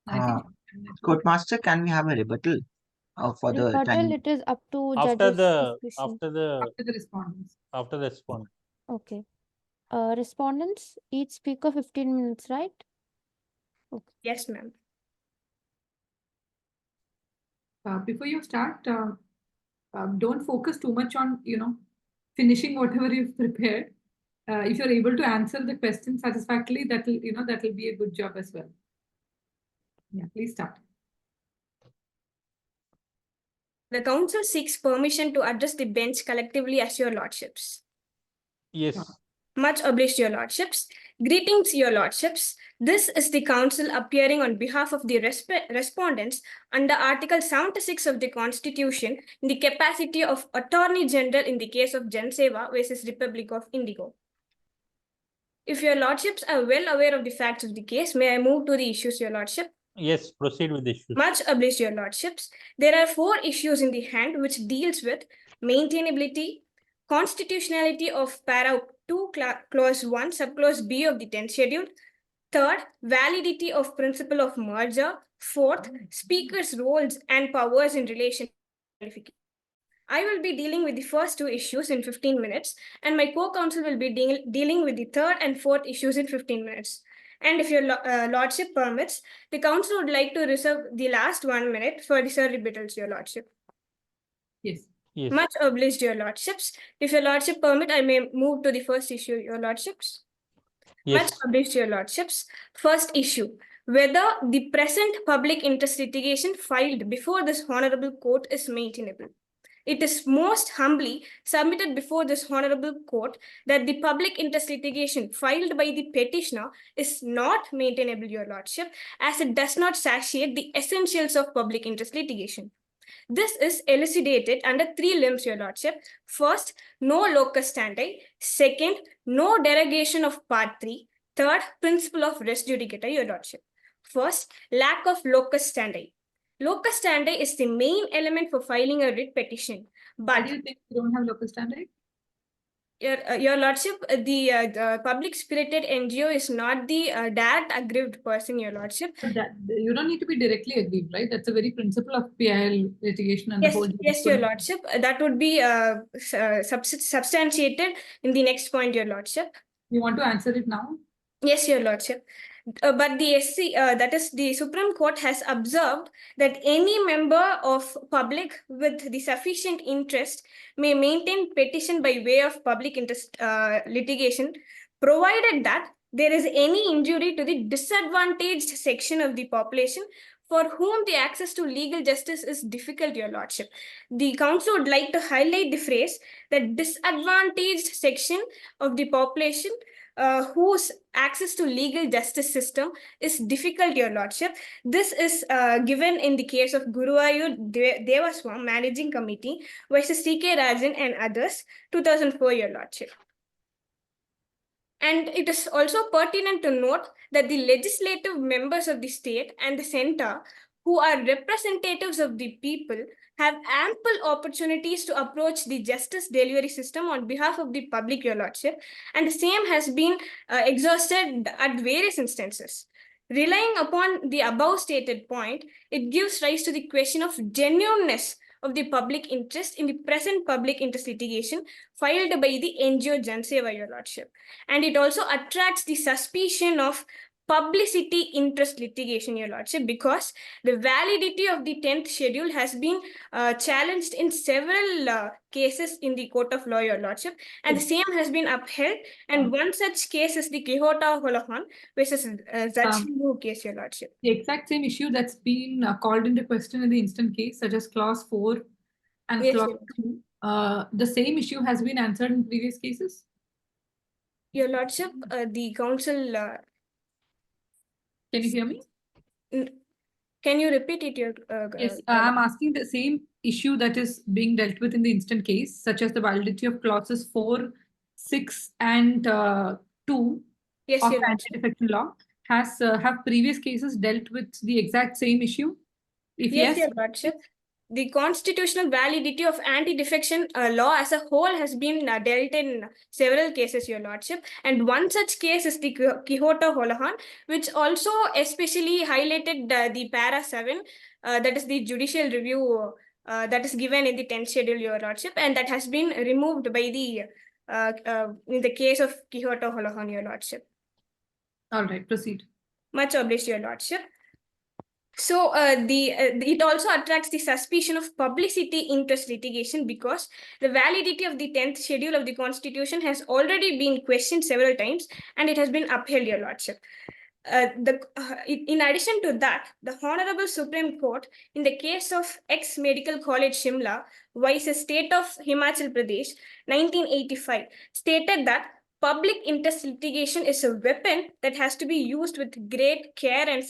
I think Courtmaster, can we have a rebuttal for the Rebuttal, time? it is up to After judge's the discretion. after the respondents. after the response. Okay. Respondents, each speaker 15 minutes, right? Yes, ma'am. Before you start, don't focus too much on finishing whatever you've prepared. If you're able to answer the question satisfactorily, that'll be a good job as well. Yeah, please start. The council seeks permission to address the bench collectively as your lordships. Yes. Much obliged, your lordships. Greetings, your lordships. This is the council appearing on behalf of the respondents under Article 76 of the Constitution in the capacity of Attorney General in the case of Janseva versus Republic of Indigo. If your lordships are well aware of the facts of the case, may I move to the issues, your lordship? Yes, proceed with the issues. Much obliged, your lordships. There are 4 issues in the hand which deals with maintainability, constitutionality of para 2 clause 1 subclause B of the 10th schedule. Third, validity of principle of merger. Fourth, speaker's roles and powers in relation to qualification. I will be dealing with the first 2 issues in 15 minutes, and my co-counsel will be dealing with the third and fourth issues in 15 minutes. And if your lordship permits, the council would like to reserve the last 1 minute for the rebuttals, your lordship. Yes. Yes. Much obliged, your lordships. If your lordship permit, I may move to the first issue, your lordships. Yes. Much obliged, your lordships. First issue, whether the present public interest litigation filed before this honorable court is maintainable. It is most humbly submitted before this honorable court that the public interest litigation filed by the petitioner is not maintainable, your lordship, as it does not satiate the essentials of public interest litigation. This is elucidated under 3 limbs, your lordship. First, no locus standi. Second, no derogation of part 3. Third, principle of res judicata, your lordship. First, lack of locus standi. Locus standi is the main element for filing a writ petition. Why But do you think we don't have locus standi? your lordship, the public spirited NGO is not the direct aggrieved person, your lordship. But that, you don't need to be directly aggrieved, right? That's a very principle of PIL litigation and Yes, the whole. yes, your lordship. That would be substantiated in the next point, your lordship. You want to answer it now? Yes, your lordship. But the SC, that is the Supreme Court, has observed that any member of public with the sufficient interest may maintain petition by way of public interest litigation, provided that there is any injury to the disadvantaged section of the population for whom the access to legal justice is difficult, your lordship. The council would like to highlight the phrase that disadvantaged section of the population whose access to legal justice system is difficult, Your Lordship. This is given in the case of Guruvayur Devaswam Managing Committee versus C.K. Rajan and others, 2004, Your Lordship. And it is also pertinent to note that the legislative members of the state and the center, who are representatives of the people, have ample opportunities to approach the justice delivery system on behalf of the public, Your Lordship, and the same has been exhausted at various instances. Relying upon the above stated point, it gives rise to the question of genuineness of the public interest in the present public interest litigation filed by the NGO Janseva, Your Lordship. And it also attracts the suspicion of publicity interest litigation, Your Lordship, because the validity of the 10th schedule has been challenged in several cases in the court of law, Your Lordship, and the same has been upheld. And one such case is the Quixota Holohan versus Zachmu case, Your Lordship. The exact same issue that's been called into question in the instant case, such as clause 4 and Yes, clause Your 2, the same issue has been answered in previous cases? Your Lordship, the council. Can you hear me? Can you repeat it? Yes, I'm asking the same issue that is being dealt with in the instant case, such as the validity of clauses 4, 6, and 2 Yes, of Your Lordship. anti-defection law. Have previous cases dealt with the exact same issue? If Yes, yes, Your Lordship. The constitutional validity of anti-defection law as a whole has been dealt in several cases, Your Lordship. And one such case is the Quixota Holohan, which also especially highlighted the para 7, that is the judicial review that is given in the 10th schedule, Your Lordship, and that has been removed by the in the case of Quixota Holohan, Your Lordship. all right, proceed. Much obliged, Your Lordship. So it also attracts the suspicion of publicity interest litigation because the validity of the 10th schedule of the Constitution has already been questioned several times and it has been upheld, Your Lordship. In addition to that, the Honorable Supreme Court, in the case of ex-Medical College Shimla versus State of Himachal Pradesh, 1985, stated that public interest litigation is a weapon that has to be used with great care and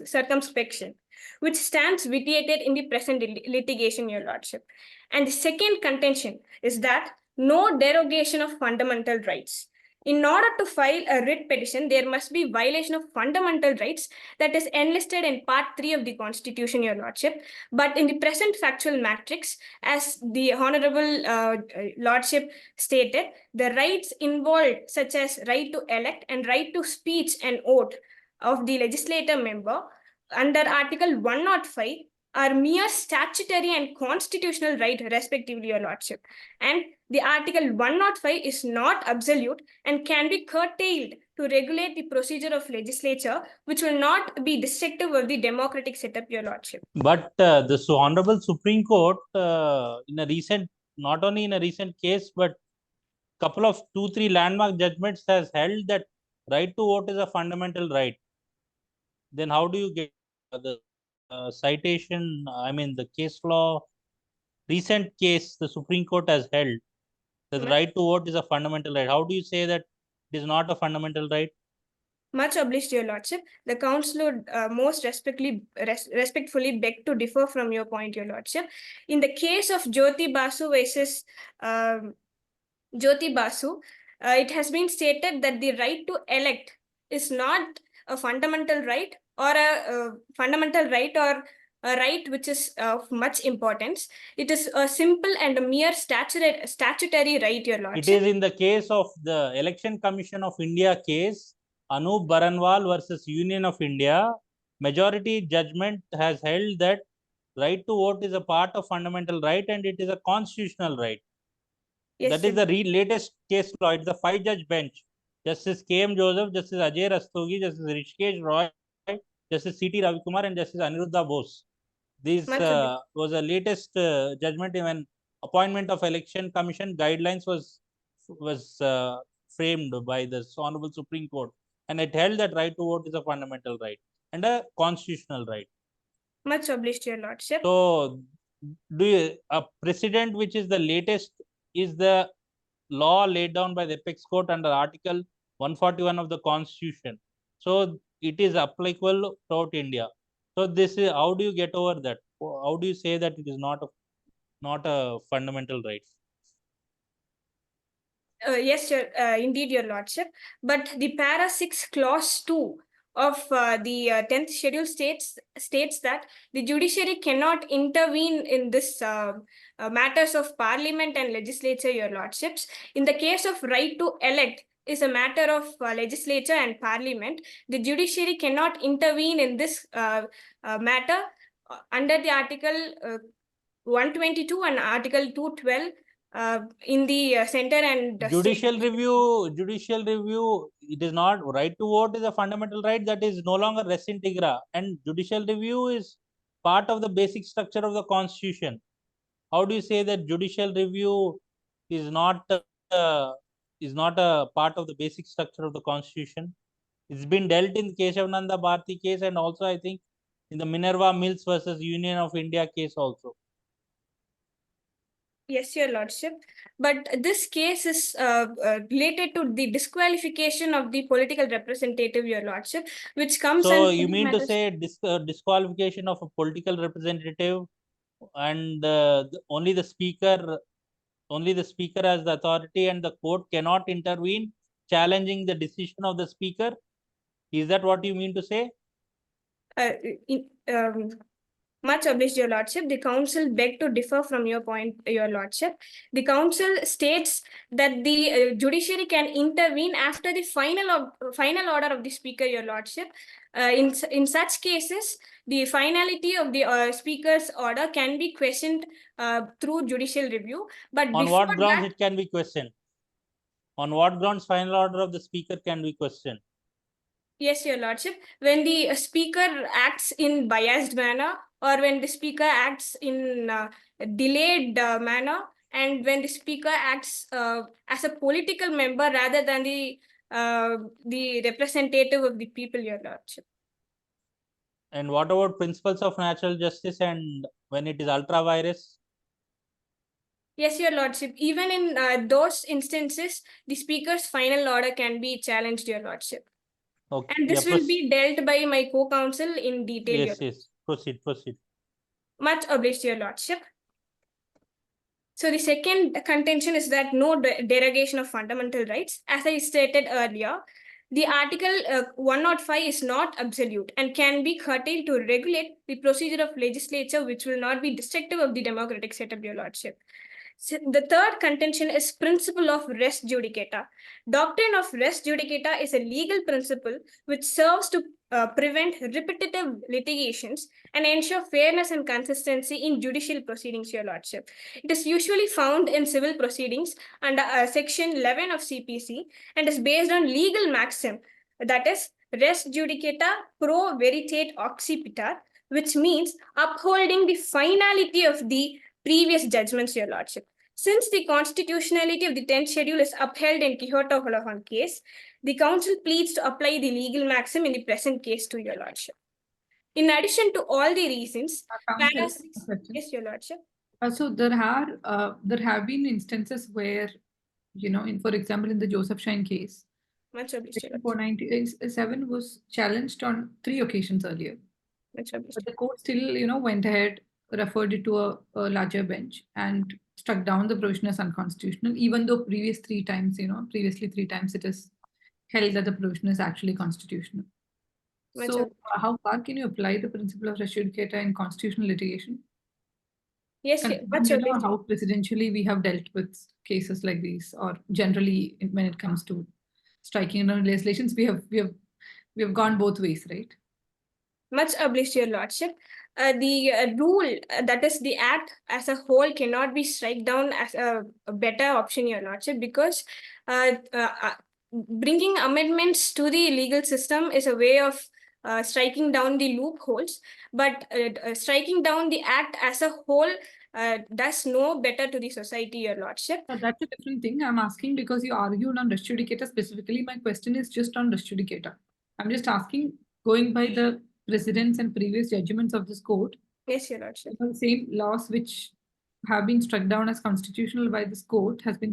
circumspection, which stands vitiated in the present litigation, Your Lordship. And the second contention is that no derogation of fundamental rights. In order to file a writ petition, there must be violation of fundamental rights that is enlisted in Part 3 of the Constitution, Your Lordship. But in the present factual matrix, as the Honorable Lordship stated, the rights involved, such as right to elect and right to speech and vote of the legislative member under Article 105, are mere statutory and constitutional right, respectively, Your Lordship. And the Article 105 is not absolute and can be curtailed to regulate the procedure of legislature, which will not be destructive of the democratic setup, Your Lordship. But the Honorable Supreme Court, in a recent, not only in a recent case, but couple of 2-3 landmark judgments has held that right to vote is a fundamental right. Then how do you get the citation? I mean, the case law, recent case, the Supreme Court has held that the right to vote is a fundamental right. How do you say that it is not a fundamental right? Much obliged, Your Lordship. The Council would most respectfully beg to differ from your point, Your Lordship. In the case of Jyoti Basu versus Jyoti Basu, it has been stated that the right to elect is not a fundamental right or a right which is of much importance. It is a simple and a mere statutory right, Your Lordship. It is in the case of the Election Commission of India case, Anup Baranwal versus Union of India, majority judgment has held that right to vote is a part of fundamental right and it is a constitutional right. Yes, that is the latest case law. It's the 5-judge bench. Justice K.M. Joseph, Justice Ajay Rastogi, Justice Rishikesh Roy, Justice C.T. Ravikumar, and Justice Aniruddha Bose. This was the latest judgment when appointment of election commission guidelines was framed by the Honorable Supreme Court, and it held that right to vote is a fundamental right and a constitutional right. Much obliged, Your Lordship. So, a precedent which is the latest is the law laid down by the Apex Court under Article 141 of the Constitution. So it is applicable throughout India. So this is, how do you get over that? How do you say that it is not a fundamental right? Yes, indeed, Your Lordship. But the para 6 clause 2 of the 10th schedule states that the judiciary cannot intervene in this matters of parliament and legislature, Your Lordships. In the case of right to elect is a matter of legislature and parliament, the judiciary cannot intervene in this matter under the article 122 and article 212 in the center and Judicial review, it is not, right to vote is a fundamental right that is no longer res integra, and judicial review is part of the basic structure of the Constitution. How do you say that judicial review is not a part of the basic structure of the Constitution? It's been dealt in Keshavananda Bharati case, and also I think in the Minerva Mills versus Union of India case also. Yes, Your Lordship. But this case is related to the disqualification of the political representative, Your Lordship, which comes So under you the mean to matters- say disqualification of a political representative, and only the speaker has the authority, and the court cannot intervene challenging the decision of the speaker? Is that what you mean to say? uh, in, Much obliged, Your Lordship. The Council beg to differ from your point, Your Lordship. The Council states that the judiciary can intervene after the final order of the Speaker, Your Lordship. In such cases, the finality of the Speaker's order can be questioned through judicial review. But On before what grounds that, it can be questioned? On what grounds final order of the speaker can be questioned? yes, Your Lordship, when the speaker acts in biased manner, or when the speaker acts in delayed manner, and when the speaker acts as a political member rather than the representative of the people, Your Lordship. And what about principles of natural justice and when it is ultra virus? Yes, Your Lordship. Even in those instances, the speaker's final order can be challenged, Your Lordship. Okay. And this Yeah, will be dealt by my co-counsel in detail, Your yes, yes. Proceed. Much obliged, Your Lordship. So the second contention is that no derogation of fundamental rights. As I stated earlier, the Article 105 is not absolute and can be curtailed to regulate the procedure of legislature, which will not be destructive of the democratic setup, Your Lordship. So the third contention is principle of res judicata. Doctrine of res judicata is a legal principle which serves to prevent repetitive litigations and ensure fairness and consistency in judicial proceedings, Your Lordship. It is usually found in civil proceedings under Section 11 of CPC and is based on legal maxim, that is, res judicata pro veritate occipitar, which means upholding the finality of the previous judgments, Your Lordship. Since the constitutionality of the 10th schedule is upheld in Quixote Holohan case, the Council pleads to apply the legal maxim in the present case to, Your Lordship. In addition to all the reasons, Counsel, para a question. yes, Your Lordship. So there have been instances where, for example, in the Joseph Shine case, Much obliged, Your Section Lordship. 497 was challenged on 3 occasions earlier. Much obliged. But the court still, went ahead, referred it to a larger bench and struck down the provision as unconstitutional, even though previously 3 times it is held that the provision is actually constitutional. Much So obliged. how far can you apply the principle of res judicata in constitutional litigation? Yes, And much obliged. how presidentially we have dealt with cases like these, or generally when it comes to striking down legislations, we have gone both ways, right? Much obliged, Your Lordship. The rule, that is the act as a whole, cannot be struck down as a better option, Your Lordship, because bringing amendments to the legal system is a way of striking down the loopholes, but striking down the act as a whole does no better to the society, Your Lordship. So that's a different thing. I'm asking because you argued on res judicata specifically. My question is just on res judicata. I'm just asking, going by the precedents and previous judgments of this court, Yes, Your Lordship. the same laws which have been struck down as constitutional by this court has been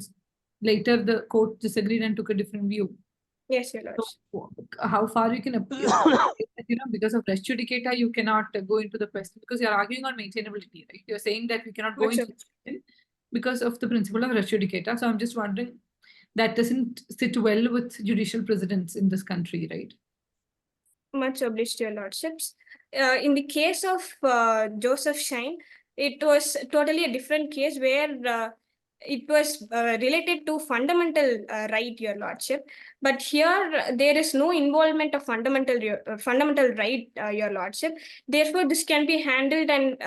later the court disagreed and took a different view. Yes, Your Lordship. So, how far you can appeal, because of res judicata, you cannot go into the question because you're arguing on maintainability, right? You're saying that we cannot go Much into it because of the principle of res judicata. So I'm just wondering, that doesn't sit well with judicial precedents in this country, right? Much obliged, Your Lordships. In the case of Joseph Shine, it was totally a different case where it was related to fundamental right, Your Lordship. But here there is no involvement of fundamental right, Your Lordship. Therefore, this can be handled in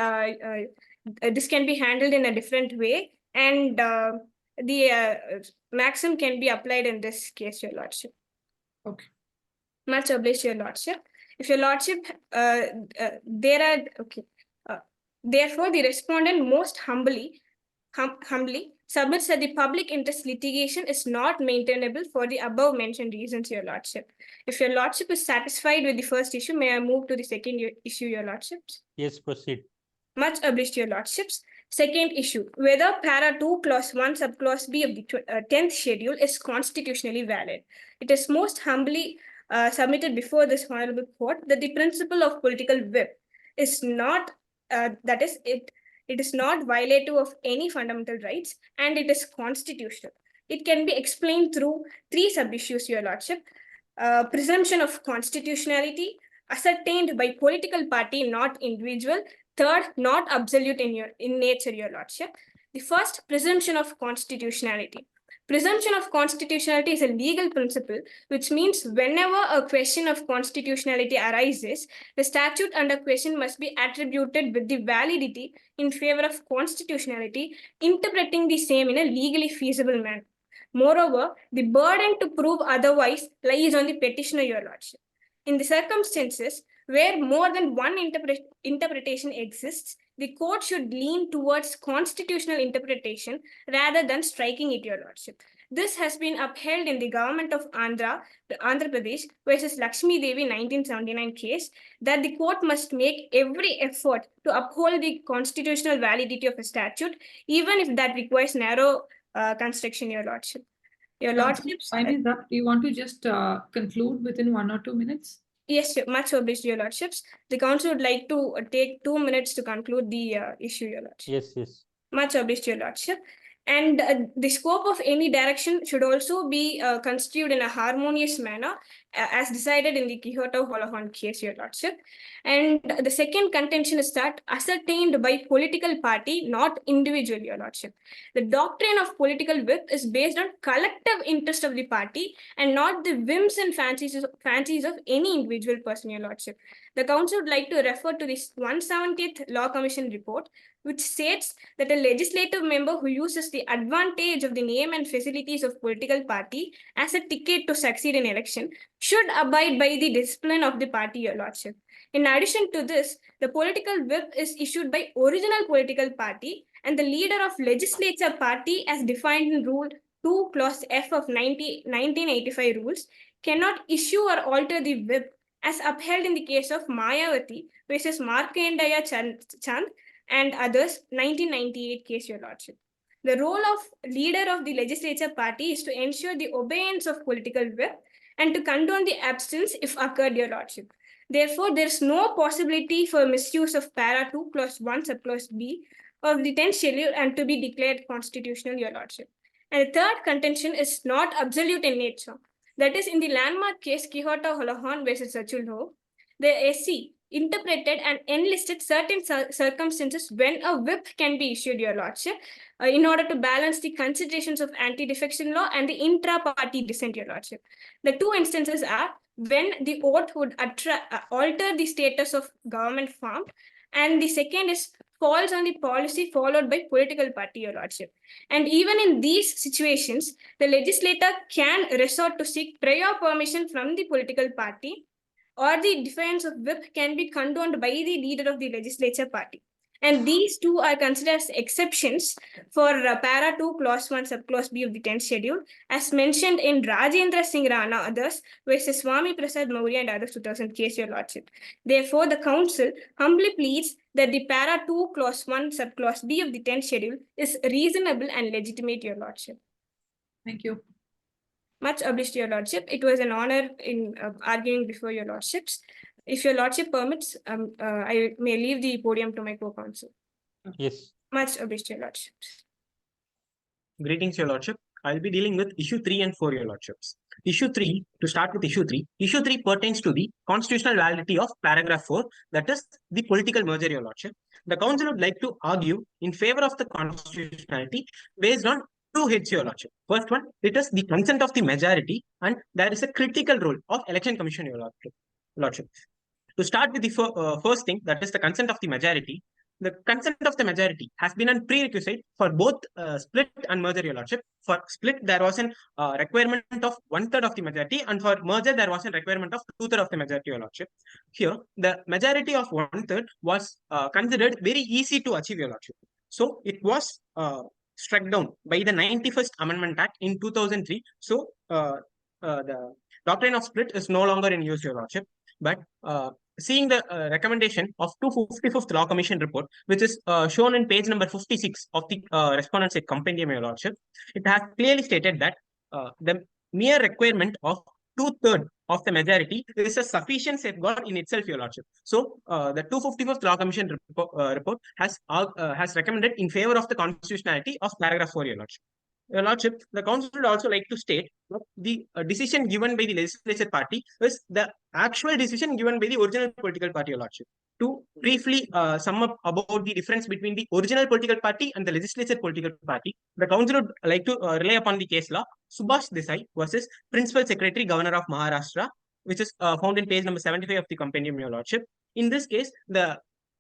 a different way, and the maxim can be applied in this case, Your Lordship. Okay. Much obliged, Your Lordship. If Your Lordship, therefore, the respondent most humbly submits that the public interest litigation is not maintainable for the above mentioned reasons, Your Lordship. If Your Lordship is satisfied with the first issue, may I move to the second issue, Your Lordships? Yes, proceed. Much obliged, Your Lordships. Second issue, whether para 2 clause 1 subclause B of the 10th schedule is constitutionally valid. It is most humbly submitted before this honorable court that the principle of political whip is not, it is not violative of any fundamental rights, and it is constitutional. It can be explained through three sub-issues, Your Lordship. Presumption of constitutionality, ascertained by political party, not individual. Third, not absolute in nature, Your Lordship. The first, presumption of constitutionality. Presumption of constitutionality is a legal principle, which means whenever a question of constitutionality arises, the statute under question must be attributed with the validity in favor of constitutionality, interpreting the same in a legally feasible manner. Moreover, the burden to prove otherwise lies on the petitioner, Your Lordship. In the circumstances where more than one interpretation exists, the court should lean towards constitutional interpretation rather than striking it, Your Lordship. This has been upheld in the government of Andhra Pradesh versus Lakshmi Devi 1979 case, that the court must make every effort to uphold the constitutional validity of a statute, even if that requires narrow construction, Your Lordship. Your Lordships. Time is up. Do you want to just conclude within 1 or 2 minutes? Yes, much obliged, Your Lordships. The council would like to take 2 minutes to conclude the issue, Your Lordship. Yes, yes. Much obliged, Your Lordship. And the scope of any direction should also be construed in a harmonious manner, as decided in the Quixote-Holohan case, Your Lordship. And the second contention is that ascertained by political party, not individual, Your Lordship. The doctrine of political whip is based on collective interest of the party and not the whims and fancies of any individual person, Your Lordship. The council would like to refer to this 170th Law Commission report, which states that a legislative member who uses the advantage of the name and facilities of political party as a ticket to succeed in election should abide by the discipline of the party, Your Lordship. In addition to this, the political whip is issued by original political party and the leader of legislature party, as defined in Rule 2 Clause F of 1985 rules, cannot issue or alter the whip, as upheld in the case of Mayawati versus Markandeya Chand and others, 1998 case, Your Lordship. The role of leader of the legislature party is to ensure the obeyance of political whip and to condone the absence if occurred, Your Lordship. Therefore, there is no possibility for misuse of para 2 clause 1 subclause B of the 10th schedule and to be declared constitutional, Your Lordship. And the third contention is not absolute in nature. That is, in the landmark case Quixote-Holohan versus Achulho, the SC interpreted and enlisted certain circumstances when a whip can be issued, Your Lordship, in order to balance the considerations of anti-defection law and the intra-party dissent, Your Lordship. The two instances are when the oath would alter the status of government farm, and the second is falls on the policy followed by political party, Your Lordship. And even in these situations, the legislator can resort to seek prior permission from the political party, or the defiance of whip can be condoned by the leader of the legislature party. And these two are considered as exceptions for para 2 clause 1 subclause B of the 10th schedule, as mentioned in Rajendra Singh Rana others versus Swami Prasad Maurya and others 2000 case, Your Lordship. Therefore, the council humbly pleads that the para 2 clause 1 subclause B of the 10th schedule is reasonable and legitimate, Your Lordship. Thank you. Much obliged to your lordship. It was an honor in arguing before your lordships. If your lordship permits, I may leave the podium to my co-counsel. Yes. Much obliged to your lordships. Greetings, Your Lordship. I'll be dealing with issue 3 and 4, Your Lordships. Issue 3, to start with issue 3, issue 3 pertains to the constitutional validity of paragraph 4, that is the political merger, Your Lordship. The Council would like to argue in favor of the constitutionality based on two hits, Your Lordship. First one, it is the consent of the majority, and there is a critical role of Election Commission, Your Lordship. To start with the first thing, that is the consent of the majority. The consent of the majority has been a prerequisite for both split and merger, Your Lordship. For split, there was a requirement of 1/3 of the majority, and for merger, there was a requirement of 2/3 of the majority, Your Lordship. Here, the majority of 1/3 was considered very easy to achieve, Your Lordship. So, it was struck down by the 91st Amendment Act in 2003. So, the doctrine of split is no longer in use, Your Lordship. But seeing the recommendation of 255th Law Commission report, which is shown in page number 56 of the Respondents' Compendium, Your Lordship, it has clearly stated that the mere requirement of 2/3 of the majority is a sufficient safeguard in itself, Your Lordship. So, the 255th Law Commission report has recommended in favor of the constitutionality of paragraph 4, Your Lordship. Your Lordship, the Council would also like to state that the decision given by the legislature party is the actual decision given by the original political party, Your Lordship. To briefly sum up about the difference between the original political party and the legislature political party, the Council would like to rely upon the case law Subhash Desai versus Principal Secretary Governor of Maharashtra, which is found in page number 75 of the compendium, Your Lordship. In this case, the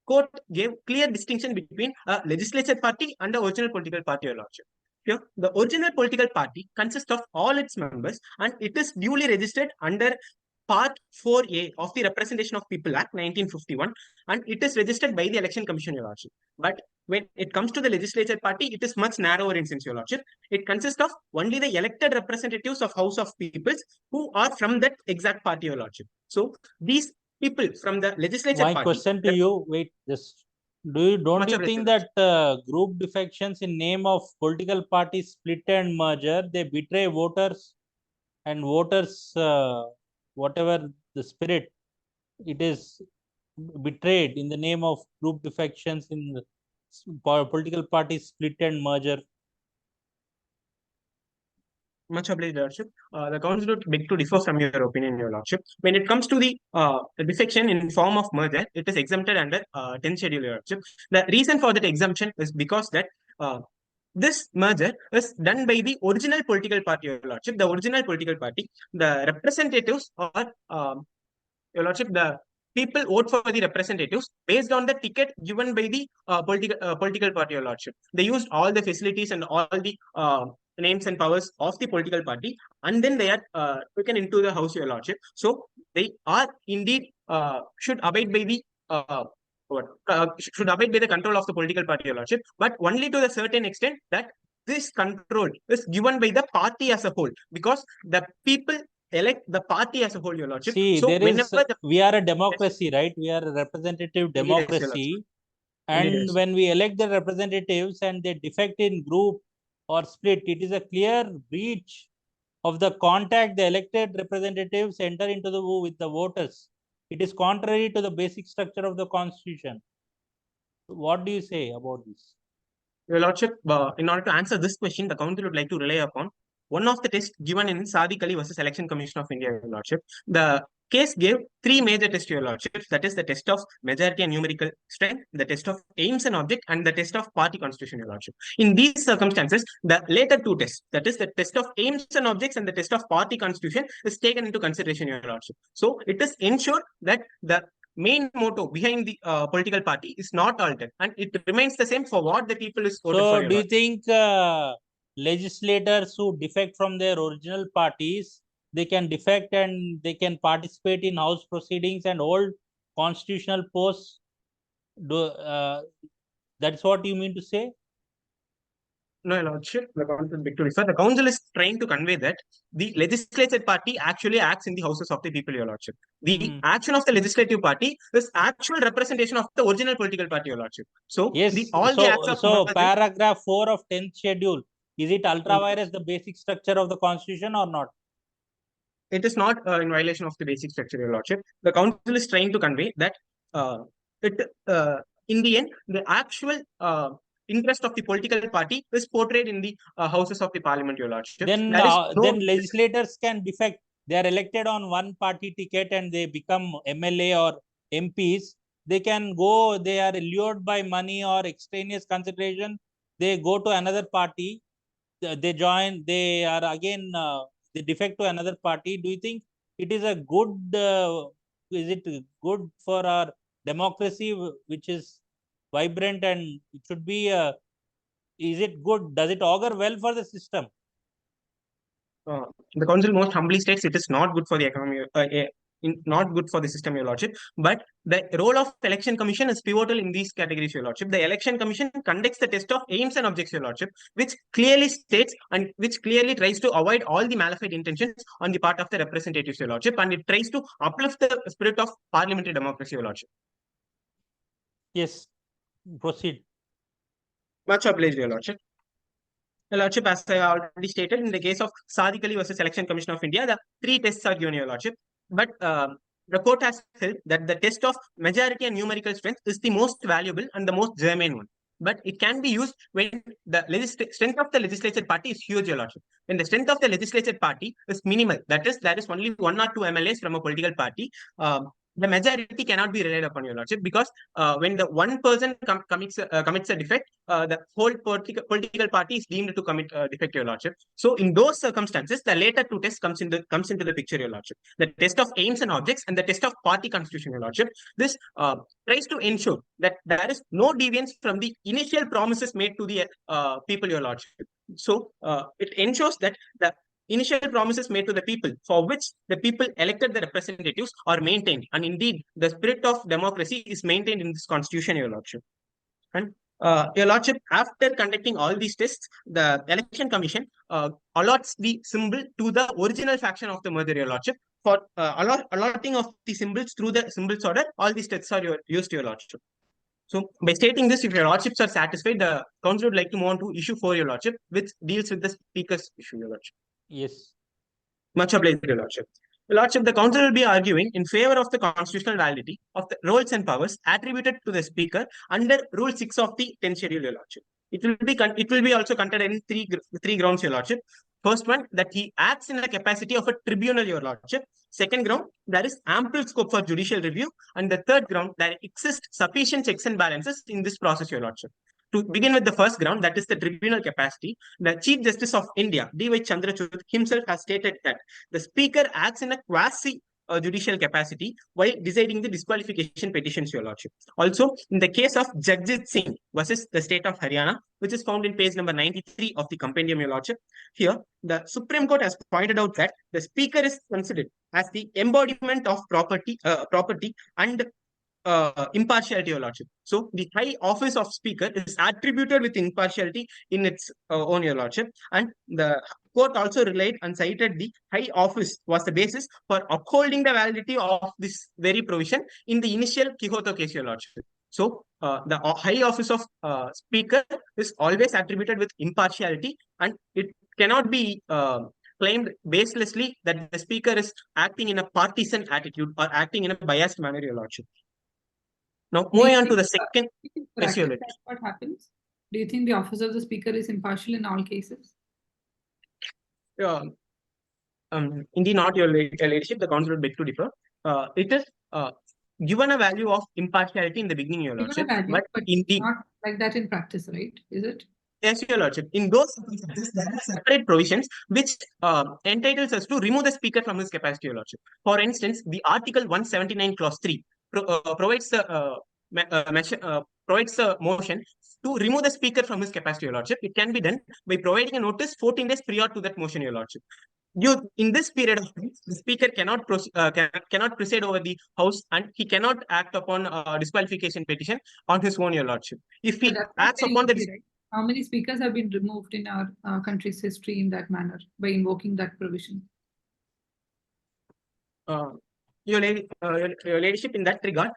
court gave clear distinction between a legislature party and the original political party, Your Lordship. Here, the original political party consists of all its members, and it is duly registered under Part 4A of the Representation of People Act 1951, and it is registered by the Election Commission, Your Lordship. But when it comes to the legislature party, it is much narrower in sense, Your Lordship. It consists of only the elected representatives of House of Peoples who are from that exact party, Your Lordship. So, these people from the legislature My party. question to you, wait, just don't you think that group defections in name of political party split and merger, they betray voters, and voters, whatever the spirit, it is betrayed in the name of group defections in the political party split and merger? Much obliged, Lordship. The Council would beg to differ from your opinion, Your Lordship. When it comes to the defection in form of merger, it is exempted under 10th schedule, Your Lordship. The reason for that exemption is because that this merger is done by the original political party, Your Lordship. The original political party, the representatives are, Your Lordship, the people vote for the representatives based on the ticket given by the political party, Your Lordship. They used all the facilities and all the names and powers of the political party, and then they are taken into the House, Your Lordship. So they are indeed should abide by the should abide by the control of the political party, Your Lordship, but only to a certain extent that this control is given by the party as a whole, because the people elect the party as a whole, Your Lordship. See, so there is, we are a democracy, right? We are a representative democracy. And when we elect the representatives and they defect in group or split, it is a clear breach of the contact the elected representatives enter into the with the voters. It is contrary to the basic structure of the constitution. What do you say about this? Your Lordship, in order to answer this question, the Council would like to rely upon one of the tests given in Sadiq Ali versus Election Commission of India, Your Lordship. The case gave three major tests, Your Lordship. That is the test of majority and numerical strength, the test of aims and object, and the test of party constitution, Your Lordship. In these circumstances, the later two tests, that is the test of aims and objects and the test of party constitution, is taken into consideration, Your Lordship. So it is ensured that the main motto behind the political party is not altered, and it remains the same for what the people is voted for. So, do you think legislators who defect from their original parties, they can defect and they can participate in house proceedings and hold constitutional posts? That's what you mean to say? No, Your Lordship, the Council beg to differ. The Council is trying to convey that the legislature party actually acts in the houses of the people, Your Lordship. The action of the legislative party is actual representation of the original political party, Your Lordship. So, yes, the acts of so paragraph 4 of 10th schedule, is it ultra vires the basic structure of the constitution or not? it is not in violation of the basic structure, Your Lordship. The council is trying to convey that it in the end, the actual interest of the political party is portrayed in the houses of the parliament, Your Lordship. Then There is no then legislators can defect. They are elected on one party ticket and they become MLA or MPs. They can go. They are lured by money or extraneous consideration. They go to another party. They join. They are again. They defect to another party. Do you think it is a good? Is it good for our democracy, which is vibrant, and it should be? Is it good? Does it augur well for the system? The council most humbly states it is not good for the economy, not good for the system, Your Lordship. But the role of election commission is pivotal in these categories, Your Lordship. The election commission conducts the test of aims and objects, Your Lordship, which clearly states and which clearly tries to avoid all the malafide intentions on the part of the representatives, Your Lordship, and it tries to uplift the spirit of parliamentary democracy, Your Lordship. Yes, proceed. Much obliged, Your Lordship. Your Lordship, as I already stated, in the case of Sadiq Ali versus Election Commission of India, the three tests are given, Your Lordship. But the court has held that the test of majority and numerical strength is the most valuable and the most germane one. But it can be used when the strength of the legislature party is huge, Your Lordship. When the strength of the legislature party is minimal, that is, there is only 1 or 2 MLAs from a political party, the majority cannot be relied upon, Your Lordship, because when the one person commits a defect, the whole political party is deemed to commit a defect, Your Lordship. So in those circumstances, the later two tests comes into the picture, Your Lordship. The test of aims and objects and the test of party constitution, Your Lordship. This tries to ensure that there is no deviance from the initial promises made to the people, Your Lordship. So it ensures that the initial promises made to the people, for which the people elected the representatives, are maintained. And indeed, the spirit of democracy is maintained in this constitution, Your Lordship. And Your Lordship, after conducting all these tests, the election commission allots the symbol to the original faction of the merger, Your Lordship. For allotting of the symbols through the symbols order, all these tests are used, Your Lordship. So, by stating this, if Your Lordships are satisfied, the council would like to move on to issue 4, Your Lordship, which deals with the speaker's issue, Your Lordship. Yes. Much obliged, Your Lordship. Your Lordship, the council will be arguing in favor of the constitutional validity of the roles and powers attributed to the speaker under Rule 6 of the 10th schedule, Your Lordship. It will be also considered in three grounds, Your Lordship. First one, that he acts in the capacity of a tribunal, Your Lordship. Second ground, there is ample scope for judicial review. And the third ground, there exist sufficient checks and balances in this process, Your Lordship. To begin with the first ground, that is the tribunal capacity, the Chief Justice of India, D.Y. Chandrachud, himself has stated that the Speaker acts in a quasi judicial capacity while deciding the disqualification petitions, Your Lordship. Also, in the case of Jagjit Singh versus the state of Haryana, which is found in page number 93 of the compendium, Your Lordship, here the Supreme Court has pointed out that the Speaker is considered as the embodiment of property and impartiality, Your Lordship. So the high office of speaker is attributed with impartiality in its own, Your Lordship. And the court also relied and cited the high office was the basis for upholding the validity of this very provision in the initial Quixote case, Your Lordship. So the high office of speaker is always attributed with impartiality, and it cannot be claimed baselessly that the speaker is acting in a partisan attitude or acting in a biased manner, Your Lordship. Now, Do you moving on to think, the second. in Yes, Your practice, Lordship. that's what happens? Do you think the office of the speaker is impartial in all cases? Indeed, not your ladyship. The council would beg to differ. It is given a value of impartiality in the beginning, Your Given a Lordship, value, but but indeed, not like that in practice, right? Is it? yes, Your Lordship. In those circumstances, there are separate provisions which entitles us to remove the speaker from his capacity, Your Lordship. For instance, the Article 179, Clause 3 provides the provides a motion to remove the speaker from his capacity, Your Lordship. It can be done by providing a notice 14 days prior to that motion, Your Lordship. In this period of time, the speaker cannot preside over the house, and he cannot act upon disqualification petition on his own, Your Lordship. If But he that's not acts very upon the easy, right? How many speakers have been removed in our country's history in that manner by invoking that provision? Your ladyship, in that regard,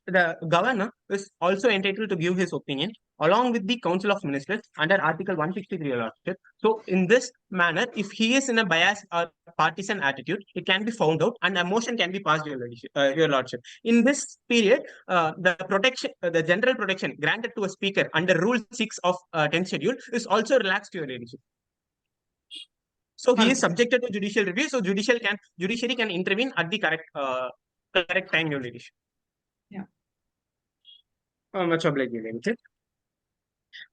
the governor is also entitled to give his opinion along with the Council of Ministers under Article 163, Your Lordship. So, in this manner, if he is in a bias or partisan attitude, it can be found out, and a motion can be passed, your lordship. In this period, the general protection granted to a speaker under Rule 6 of 10th schedule is also relaxed, your ladyship. So he is subjected to judicial review. So judiciary can intervene at the correct time, your ladyship. Yeah. Much obliged, your ladyship.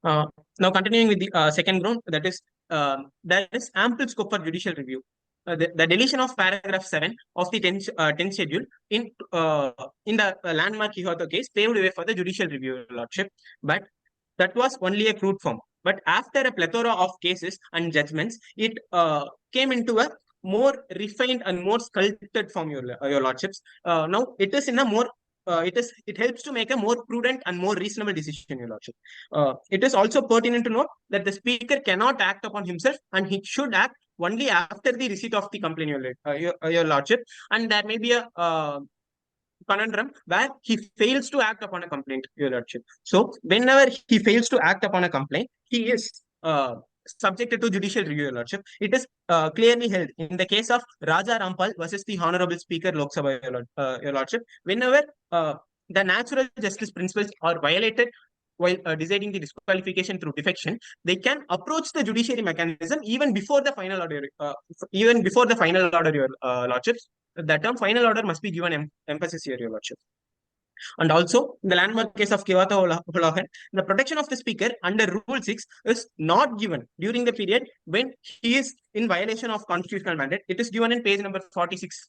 Now continuing with the second ground, that is there is ample scope for judicial review. The deletion of paragraph 7 of the 10th schedule in the landmark Kyoto case paved way for the judicial review, your lordship. But that was only a crude form. But after a plethora of cases and judgments, it came into a more refined and more sculpted form, your lordships. Now it is in a more it helps to make a more prudent and more reasonable decision, your lordship. It is also pertinent to note that the speaker cannot act upon himself, and he should act only after the receipt of the complaint, your lordship. And there may be a conundrum where he fails to act upon a complaint, your lordship. So whenever he fails to act upon a complaint, he is subjected to judicial review, your lordship. It is clearly held in the case of Raja Rampal versus the Honorable Speaker Lok Sabha, your lordship. Whenever the natural justice principles are violated while deciding the disqualification through defection, they can approach the judiciary mechanism even before the final order, your lordships. The term final order must be given emphasis here, your lordship. And also, in the landmark case of Kyoto, the protection of the speaker under Rule 6 is not given during the period when he is in violation of constitutional mandate. It is given in page number 46,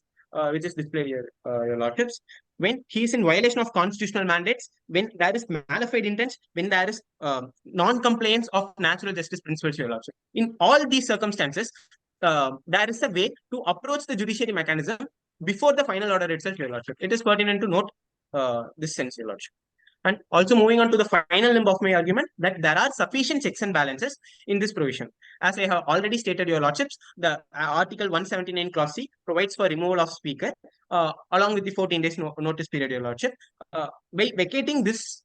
which is displayed here, your lordships. When he is in violation of constitutional mandates, when there is malified intent, when there is non-compliance of natural justice principles, your lordship. In all these circumstances, there is a way to approach the judiciary mechanism before the final order itself, your lordship. It is pertinent to note this sense, your lordship. And also moving on to the final limb of my argument, that there are sufficient checks and balances in this provision. As I have already stated, your lordships, the Article 179 clause C provides for removal of speaker along with the 14 days notice period, your lordship. By vacating this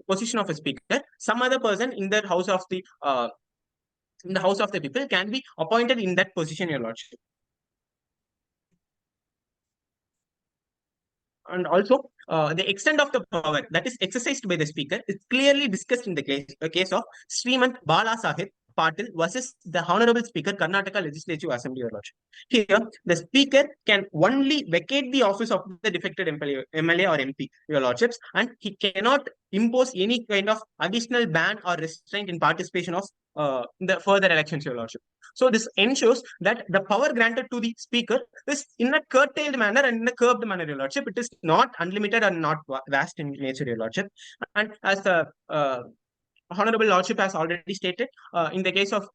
position of a speaker, some other person in the house of the people can be appointed in that position, your lordship. And also, the extent of the power that is exercised by the speaker is clearly discussed in the case of Srimant Bala Sahib Patil versus the Honorable Speaker, Karnataka Legislative Assembly, your lordship. Here, the speaker can only vacate the office of the defected MLA or MP, your lordships, and he cannot impose any kind of additional ban or restraint in participation of the further elections, your lordship. So this ensures that the power granted to the speaker is in a curtailed manner and in a curbed manner, your lordship. It is not unlimited and not vast in nature, your lordship. And as the Honorable Lordship has already stated, in the case of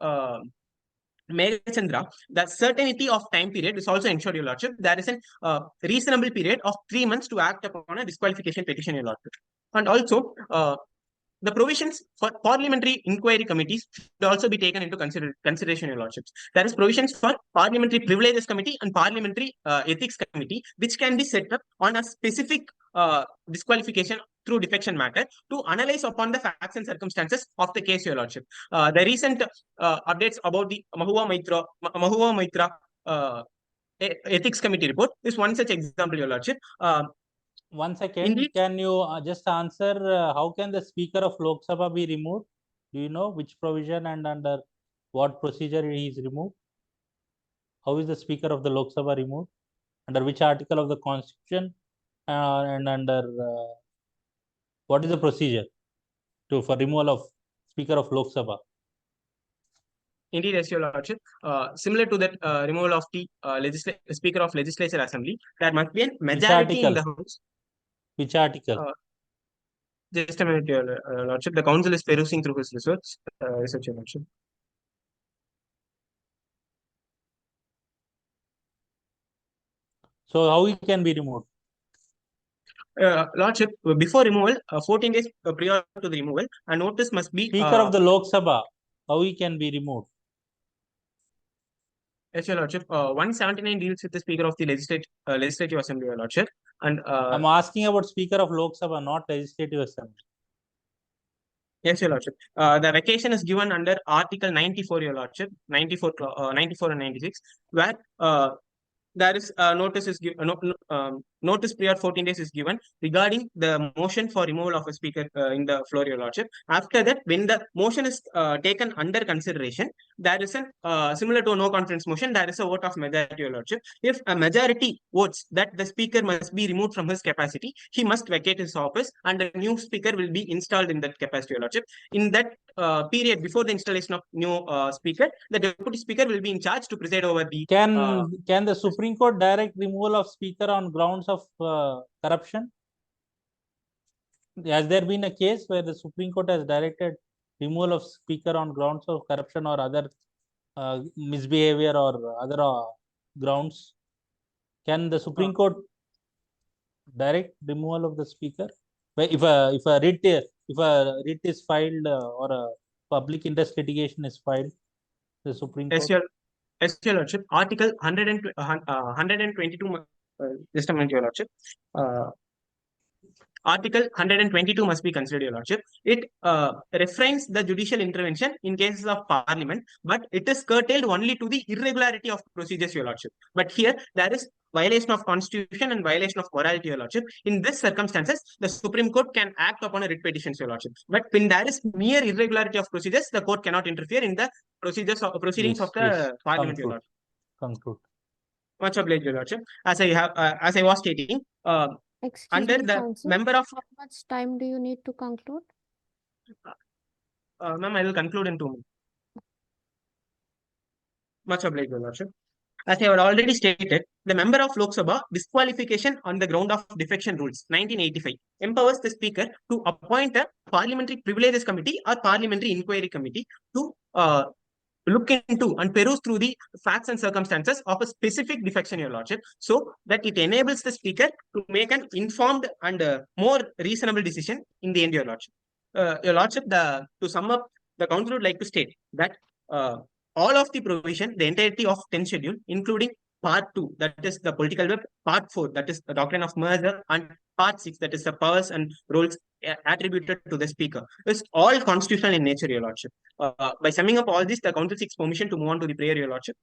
Megachandra, the certainty of time period is also ensured, your lordship. There is a reasonable period of 3 months to act upon a disqualification petition, your lordship. And also, the provisions for parliamentary inquiry committees should also be taken into consideration, your lordships. There is provisions for parliamentary privileges committee and parliamentary ethics committee, which can be set up on a specific disqualification through defection matter to analyze upon the facts and circumstances of the case, your lordship. The recent updates about the Mahua Maitra ethics committee report is one such example, your lordship. One second, Indeed. can you just answer how can the Speaker of Lok Sabha be removed? Do you know which provision and under what procedure he is removed? How is the Speaker of the Lok Sabha removed? Under which article of the Constitution and under what is the procedure for removal of Speaker of Lok Sabha? Indeed, yes, your lordship. Similar to that removal of the Speaker of Legislature Assembly, there must be a majority in the House. Which article? Just a minute, your lordship. The council is perusing through his research, your lordship. So how he can be removed? Lordship, before removal, 14 days prior to the removal, a notice must be. Speaker of the Lok Sabha, how he can be removed? Yes, your lordship. 179 deals with the Speaker of the Legislative Assembly, your lordship. And I'm asking about Speaker of Lok Sabha, not Legislative Assembly. Yes, Your Lordship. The vacation is given under Article 94, Your Lordship, 94 and 96, where there is notice is given notice prior 14 days is given regarding the motion for removal of a speaker in the floor, Your Lordship. After that, when the motion is taken under consideration, there is a similar to a no confidence motion, there is a vote of majority, Your Lordship. If a majority votes that the speaker must be removed from his capacity, he must vacate his office and a new speaker will be installed in that capacity, Your Lordship. In that period before the installation of new speaker, the deputy speaker will be in charge to preside over the Can the Supreme Court direct removal of speaker on grounds of corruption? Has there been a case where the Supreme Court has directed removal of speaker on grounds of corruption or other misbehavior or other grounds? Can the Supreme Court direct removal of the speaker? If a writ is filed or a public interest litigation is filed, the Supreme Court. Yes, Your Lordship. Article 122. Just a minute, Your Lordship. Article 122 must be considered, Your Lordship. It refrains the judicial intervention in cases of Parliament, but it is curtailed only to the irregularity of procedures, Your Lordship. But here there is violation of Constitution and violation of morality, Your Lordship. In this circumstances, the Supreme Court can act upon a writ petition, Your Lordship. But when there is mere irregularity of procedures, the court cannot interfere in the proceedings of the Parliament, Your Lordship. Conclude. Much obliged, Your Lordship. As I was stating, Excuse under me, the counsel, member of how much time do you need to conclude? ma'am, I will conclude in 2 minutes. Much obliged, Your Lordship. As I have already stated, the member of Lok Sabha disqualification on the ground of defection rules 1985 empowers the speaker to appoint a parliamentary privileges committee or parliamentary inquiry committee to look into and peruse through the facts and circumstances of a specific defection, Your Lordship, so that it enables the speaker to make an informed and more reasonable decision in the end, Your Lordship. Your Lordship, to sum up, the council would like to state that all of the provision, the entirety of 10th schedule, including part 2, that is the political web, part 4, that is the doctrine of merger, and part 6, that is the powers and roles attributed to the speaker, is all constitutional in nature, Your Lordship. By summing up all this, the council seeks permission to move on to the prayer, Your Lordship.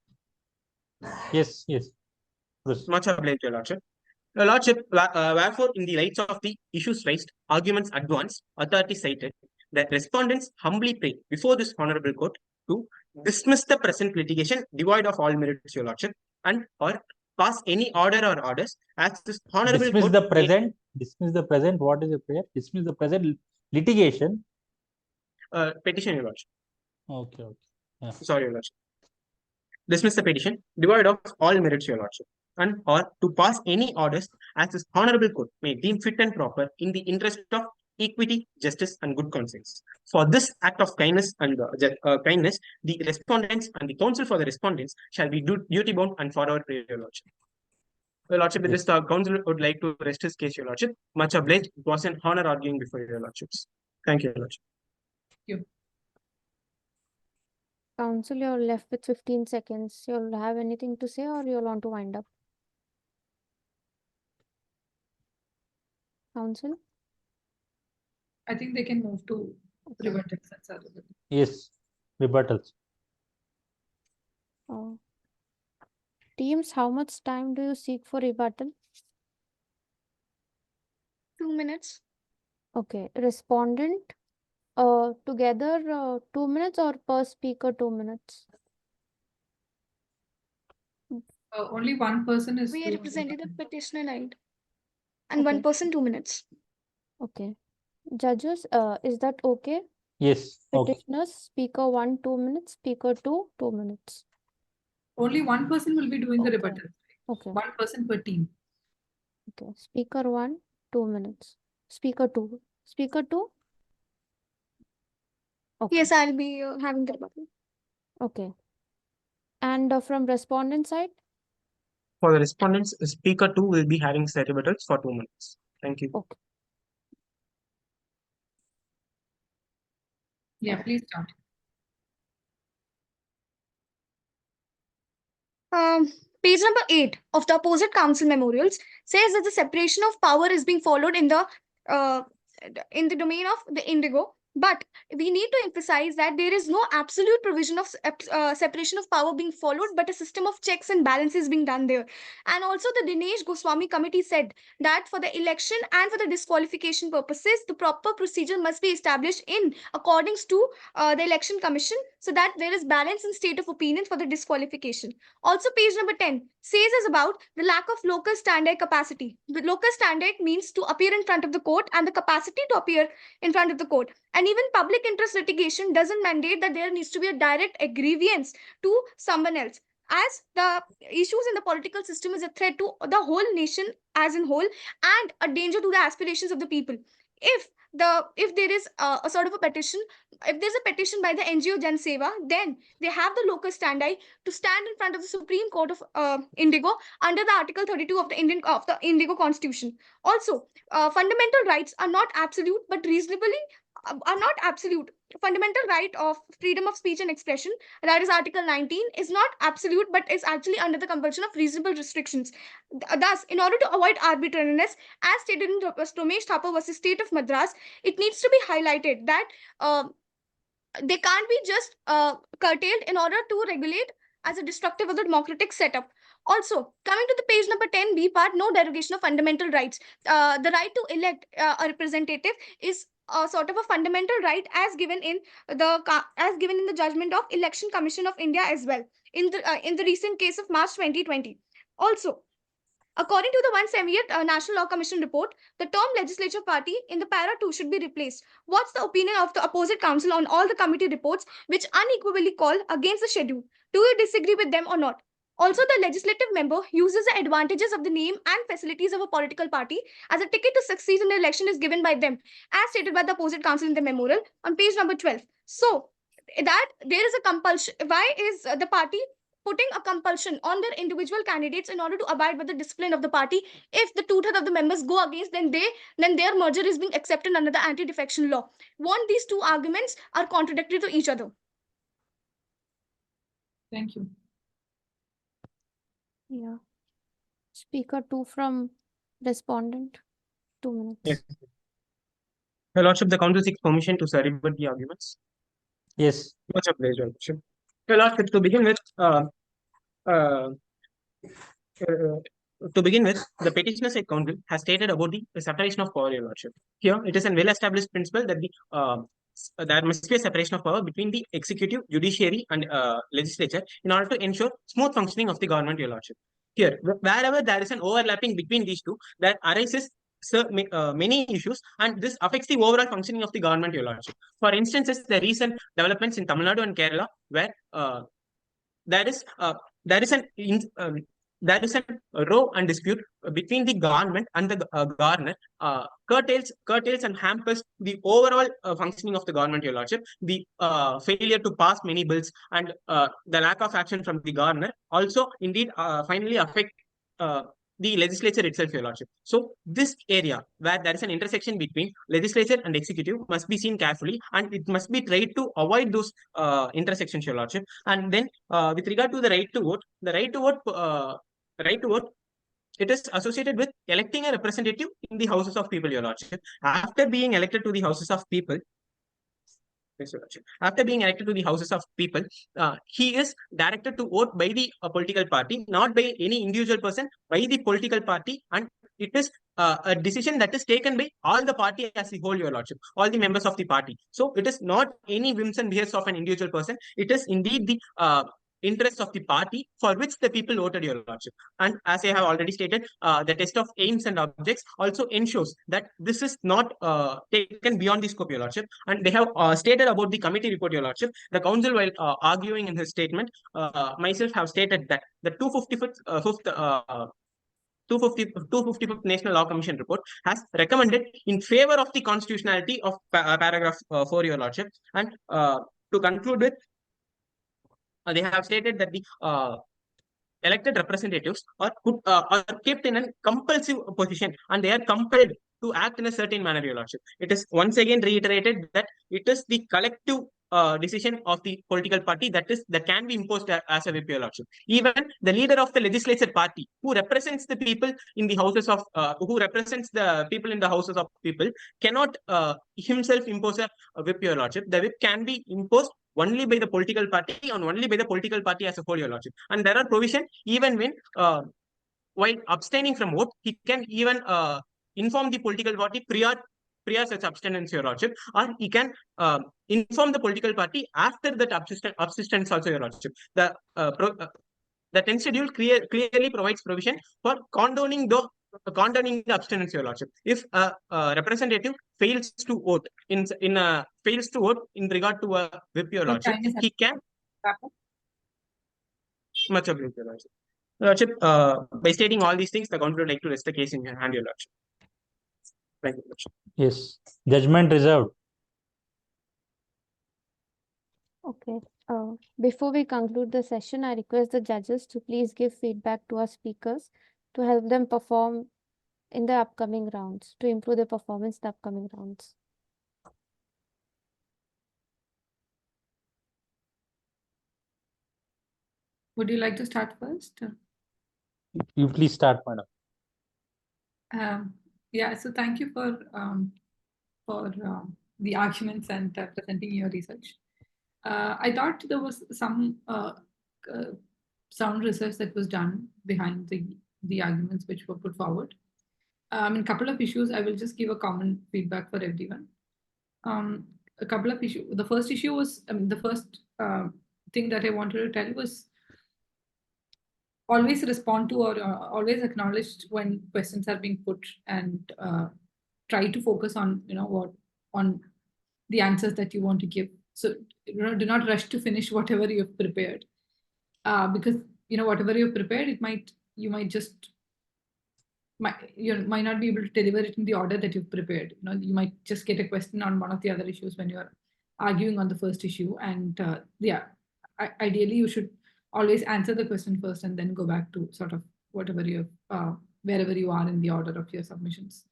Yes. Much obliged, Your Lordship. Your Lordship, wherefore, in the lights of the issues raised, arguments advanced, authorities cited, the respondents humbly pray before this honorable court to dismiss the present litigation devoid of all merits, Your Lordship, and or pass any order or orders as this honorable Dismiss court the present. Dismiss the present. What is the prayer? Dismiss the present litigation. Petition, Your Lordship. Okay. Yeah. Sorry, Your Lordship. Dismiss the petition devoid of all merits, Your Lordship, and or to pass any orders as this honorable court may deem fit and proper in the interest of equity, justice, and good conscience. For this act of kindness and kindness, the respondents and the counsel for the respondents shall be duty bound and forever pray, Your Lordship. Your Lordship, with this, the counsel would like to rest his case, Your Lordship. Much obliged. It was an honor arguing before Your Lordships. Thank you, Your Lordship. Counsel, you're left with 15 seconds. You'll have anything to say or you'll want to wind up? Counsel? I think they can move to rebuttals and surrepalli. Yes. Rebuttals. Teams, how much time do you seek for rebuttal? 2 minutes. Okay. Respondent, together 2 minutes or per speaker 2 minutes? Only one person is. We to- represented the petitioner line. And Okay. one person 2 minutes. Okay. Judges, is that okay? Yes. Okay. Petitioners, speaker 1, 2 minutes, speaker 2, 2 minutes. Only one person will be doing the Okay. rebuttal. Okay. One person per team. Okay. Speaker 1, 2 minutes. Speaker 2. Speaker 2? Okay. Yes, I'll be having the rebuttal. Okay. And from respondent side? For the respondents, speaker 2 will be having their rebuttals for 2 minutes. Thank you. Okay. Yeah, please start. Page number 8 of the opposite counsel memorials says that the separation of power is being followed in the domain of the indigo. But we need to emphasize that there is no absolute provision of separation of power being followed, but a system of checks and balances being done there. And also, the Dinesh Goswami committee said that for the election and for the disqualification purposes, the proper procedure must be established in accordance to the election commission, so that there is balance in state of opinion for the disqualification. Also, page number 10 says is about the lack of locus standi capacity. The locus standi means to appear in front of the court and the capacity to appear in front of the court. And even public interest litigation doesn't mandate that there needs to be a direct grievance to someone else, as the issues in the political system is a threat to the whole nation as in whole, and a danger to the aspirations of the people. If there is a sort of a petition, if there's a petition by the NGO Jan Seva, then they have the locus standi to stand in front of the Supreme Court of Indigo under the Article 32 of the Indigo Constitution. Also, fundamental rights are not absolute, but reasonably are not absolute. Fundamental right of freedom of speech and expression, that is Article 19, is not absolute, but is actually under the compulsion of reasonable restrictions. Thus, in order to avoid arbitrariness, as stated in Ramesh Thapar versus State of Madras, it needs to be highlighted that they can't be just curtailed in order to regulate as a destructive of the democratic setup. Also, coming to the page number 10b part, no derogation of fundamental rights. The right to elect a representative is sort of a fundamental right as given in the judgment of Election Commission of India as well in the recent case of March 2020. Also, according to the 170th National Law Commission report, the term legislature party in the para 2 should be replaced. What's the opinion of the opposite counsel on all the committee reports which unequivocally call against the schedule? Do you disagree with them or not? Also, the legislative member uses the advantages of the name and facilities of a political party as a ticket to succeed in the election is given by them, as stated by the opposite counsel in the memorial on page number 12. So, that there is a compulsion. Why is the party putting a compulsion on their individual candidates in order to abide by the discipline of the party? If the two-thirds of the members go against, then their merger is being accepted under the anti-defection law. Won't these two arguments are contradictory to each other? Thank you. Yeah. Speaker 2 from respondent. 2 minutes. Yes. Your Lordship, the council seeks permission to rebut the arguments. Yes. Much obliged, Your Lordship. Your Lordship, to begin with, the petitioner side council has stated about the separation of power, Your Lordship. Here, it is a well-established principle that there must be a separation of power between the executive, judiciary, and legislature in order to ensure smooth functioning of the government, Your Lordship. Here, wherever there is an overlapping between these two, that arises many issues, and this affects the overall functioning of the government, Your Lordship. For instance, the recent developments in Tamil Nadu and Kerala, where there is a row and dispute between the government and the governor, curtails and hampers the overall functioning of the government, Your Lordship. The failure to pass many bills and the lack of action from the governor also indeed finally affect the legislature itself, Your Lordship. So this area where there is an intersection between legislature and executive must be seen carefully, and it must be tried to avoid those intersections, Your Lordship. And then with regard to the right to vote, it is associated with electing a representative in the houses of people, Your Lordship. After being elected to the houses of people, he is directed to vote by the political party, not by any individual person, by the political party, and it is a decision that is taken by all the party as a whole, Your Lordship, all the members of the party. So it is not any whims and behaves of an individual person. It is indeed the interests of the party for which the people voted, Your Lordship. And as I have already stated, the test of aims and objects also ensures that this is not taken beyond the scope, Your Lordship. And they have stated about the committee report, Your Lordship. The council, while arguing in his statement, myself have stated that the 255th National Law Commission report has recommended in favor of the constitutionality of paragraph 4, Your Lordship. And to conclude with, they have stated that the elected representatives are kept in a compulsive position, and they are compelled to act in a certain manner, Your Lordship. It is once again reiterated that it is the collective decision of the political party that can be imposed as a whip, your lordship. Even the leader of the legislature party who represents the people in the houses of who represents the people in the houses of people cannot himself impose a whip, your lordship. The whip can be imposed only by the political party and only by the political party as a whole, your lordship. And there are provision even when while abstaining from vote, he can even inform the political party prior such abstinence, your lordship, or he can inform the political party after that abstinence also, your lordship. The 10th schedule clearly provides provision for condoning the abstinence, your lordship. If a representative fails to vote fails to vote in regard to a whip, your lordship, he can much obliged, your lordship. Lordship, by stating all these things, the council would like to rest the case in your hand, your lordship. Thank you, lordship. Yes. Judgment reserved. Okay. Before we conclude the session, I request the judges to please give feedback to our speakers to help them perform in the upcoming rounds, to improve their performance in the upcoming rounds. Would you like to start first? You please start, madam. Yeah, so thank you for the arguments and presenting your research. I thought there was some sound research that was done behind the arguments which were put forward. In a couple of issues, I will just give a common feedback for everyone. A couple of issues. The first issue was the first thing that I wanted to tell was always respond to or always acknowledge when questions are being put, and try to focus on on the answers that you want to give. So do not rush to finish whatever you've prepared, because whatever you've prepared, you might not be able to deliver it in the order that you've prepared. You might just get a question on one of the other issues when you're arguing on the first issue, and ideally you should always answer the question first and then go back to sort of whatever wherever you are in the order of your submissions.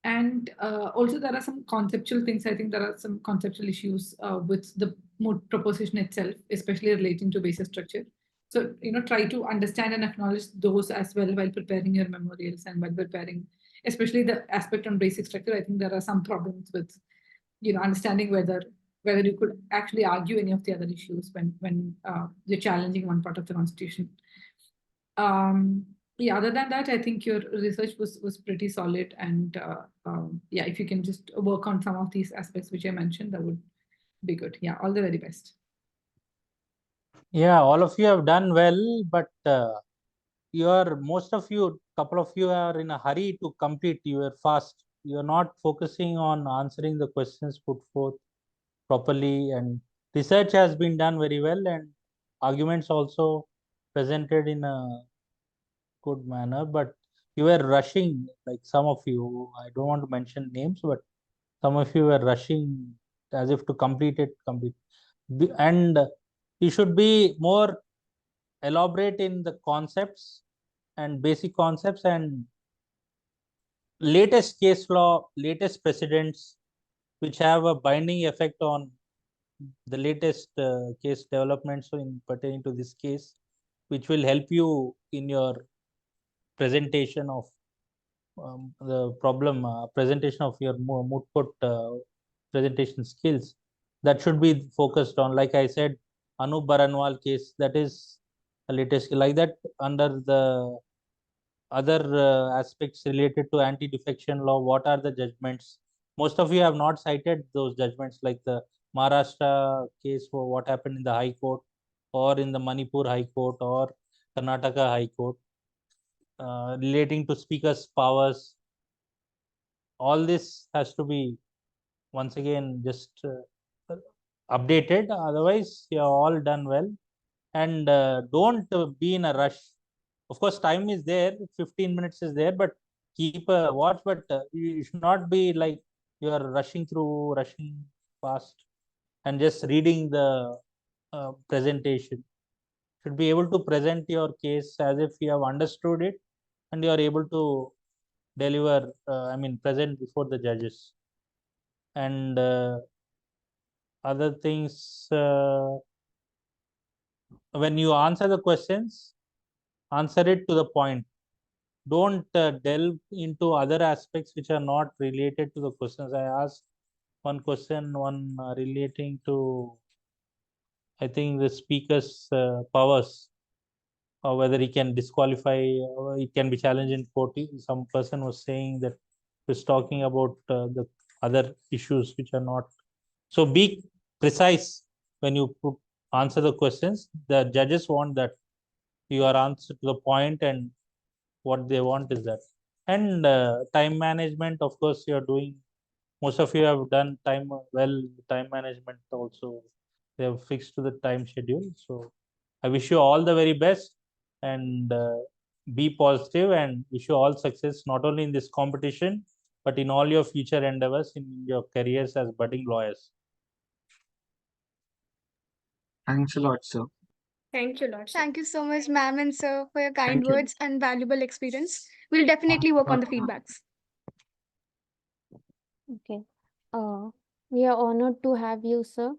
And also there are some conceptual things. I think there are some conceptual issues with the moot proposition itself, especially relating to basis structure. So, try to understand and acknowledge those as well while preparing your memorials and while preparing, especially the aspect on basic structure. I think there are some problems with, understanding whether you could actually argue any of the other issues when you're challenging one part of the Constitution. Yeah, other than that, I think your research was pretty solid, and yeah, if you can just work on some of these aspects which I mentioned, that would be good. Yeah, all the very best. Yeah, all of you have done well, but couple of you are in a hurry to complete. You are fast. You are not focusing on answering the questions put forth properly, and research has been done very well, and arguments also presented in a good manner, but you were rushing, like some of you. I don't want to mention names, but some of you were rushing as if to complete it. And you should be more elaborate in the concepts and basic concepts and latest case law, latest precedents, which have a binding effect on the latest case developments in pertaining to this case, which will help you in your presentation of the problem, presentation of your moot court presentation skills. That should be focused on. Like I said, Anup Baranwal case, that is a latest. Like that, under the other aspects related to anti-defection law, what are the judgments? Most of you have not cited those judgments, like the Maharashtra case for what happened in the High Court, or in the Manipur High Court, or Karnataka High Court, relating to speaker's powers. All this has to be once again just updated. Otherwise, you have all done well, and don't be in a rush. Of course, time is there, 15 minutes is there, but keep a watch. But you should not be like you are rushing fast and just reading the presentation. Should be able to present your case as if you have understood it, and you are able to deliver, present before the judges. And other things, when you answer the questions, answer it to the point. Don't delve into other aspects which are not related to the questions. I asked one question, one relating to, I think, the speaker's powers, or whether he can disqualify, or it can be challenged in court. Some person was saying that was talking about the other issues which are not. So be precise when you answer the questions. The judges want that you are answer to the point, and what they want is that. And time management, of course, you are doing. Most of you have done time time management also. They have fixed to the time schedule. So I wish you all the very best, and be positive, and wish you all success, not only in this competition, but in all your future endeavors in your careers as budding lawyers. Thanks a lot, sir. Thank you, Lordship. Thank you so much, ma'am and sir, for your kind Thank you. words and valuable experience. We'll definitely work on the feedbacks. Okay. We are honored to have you, sir.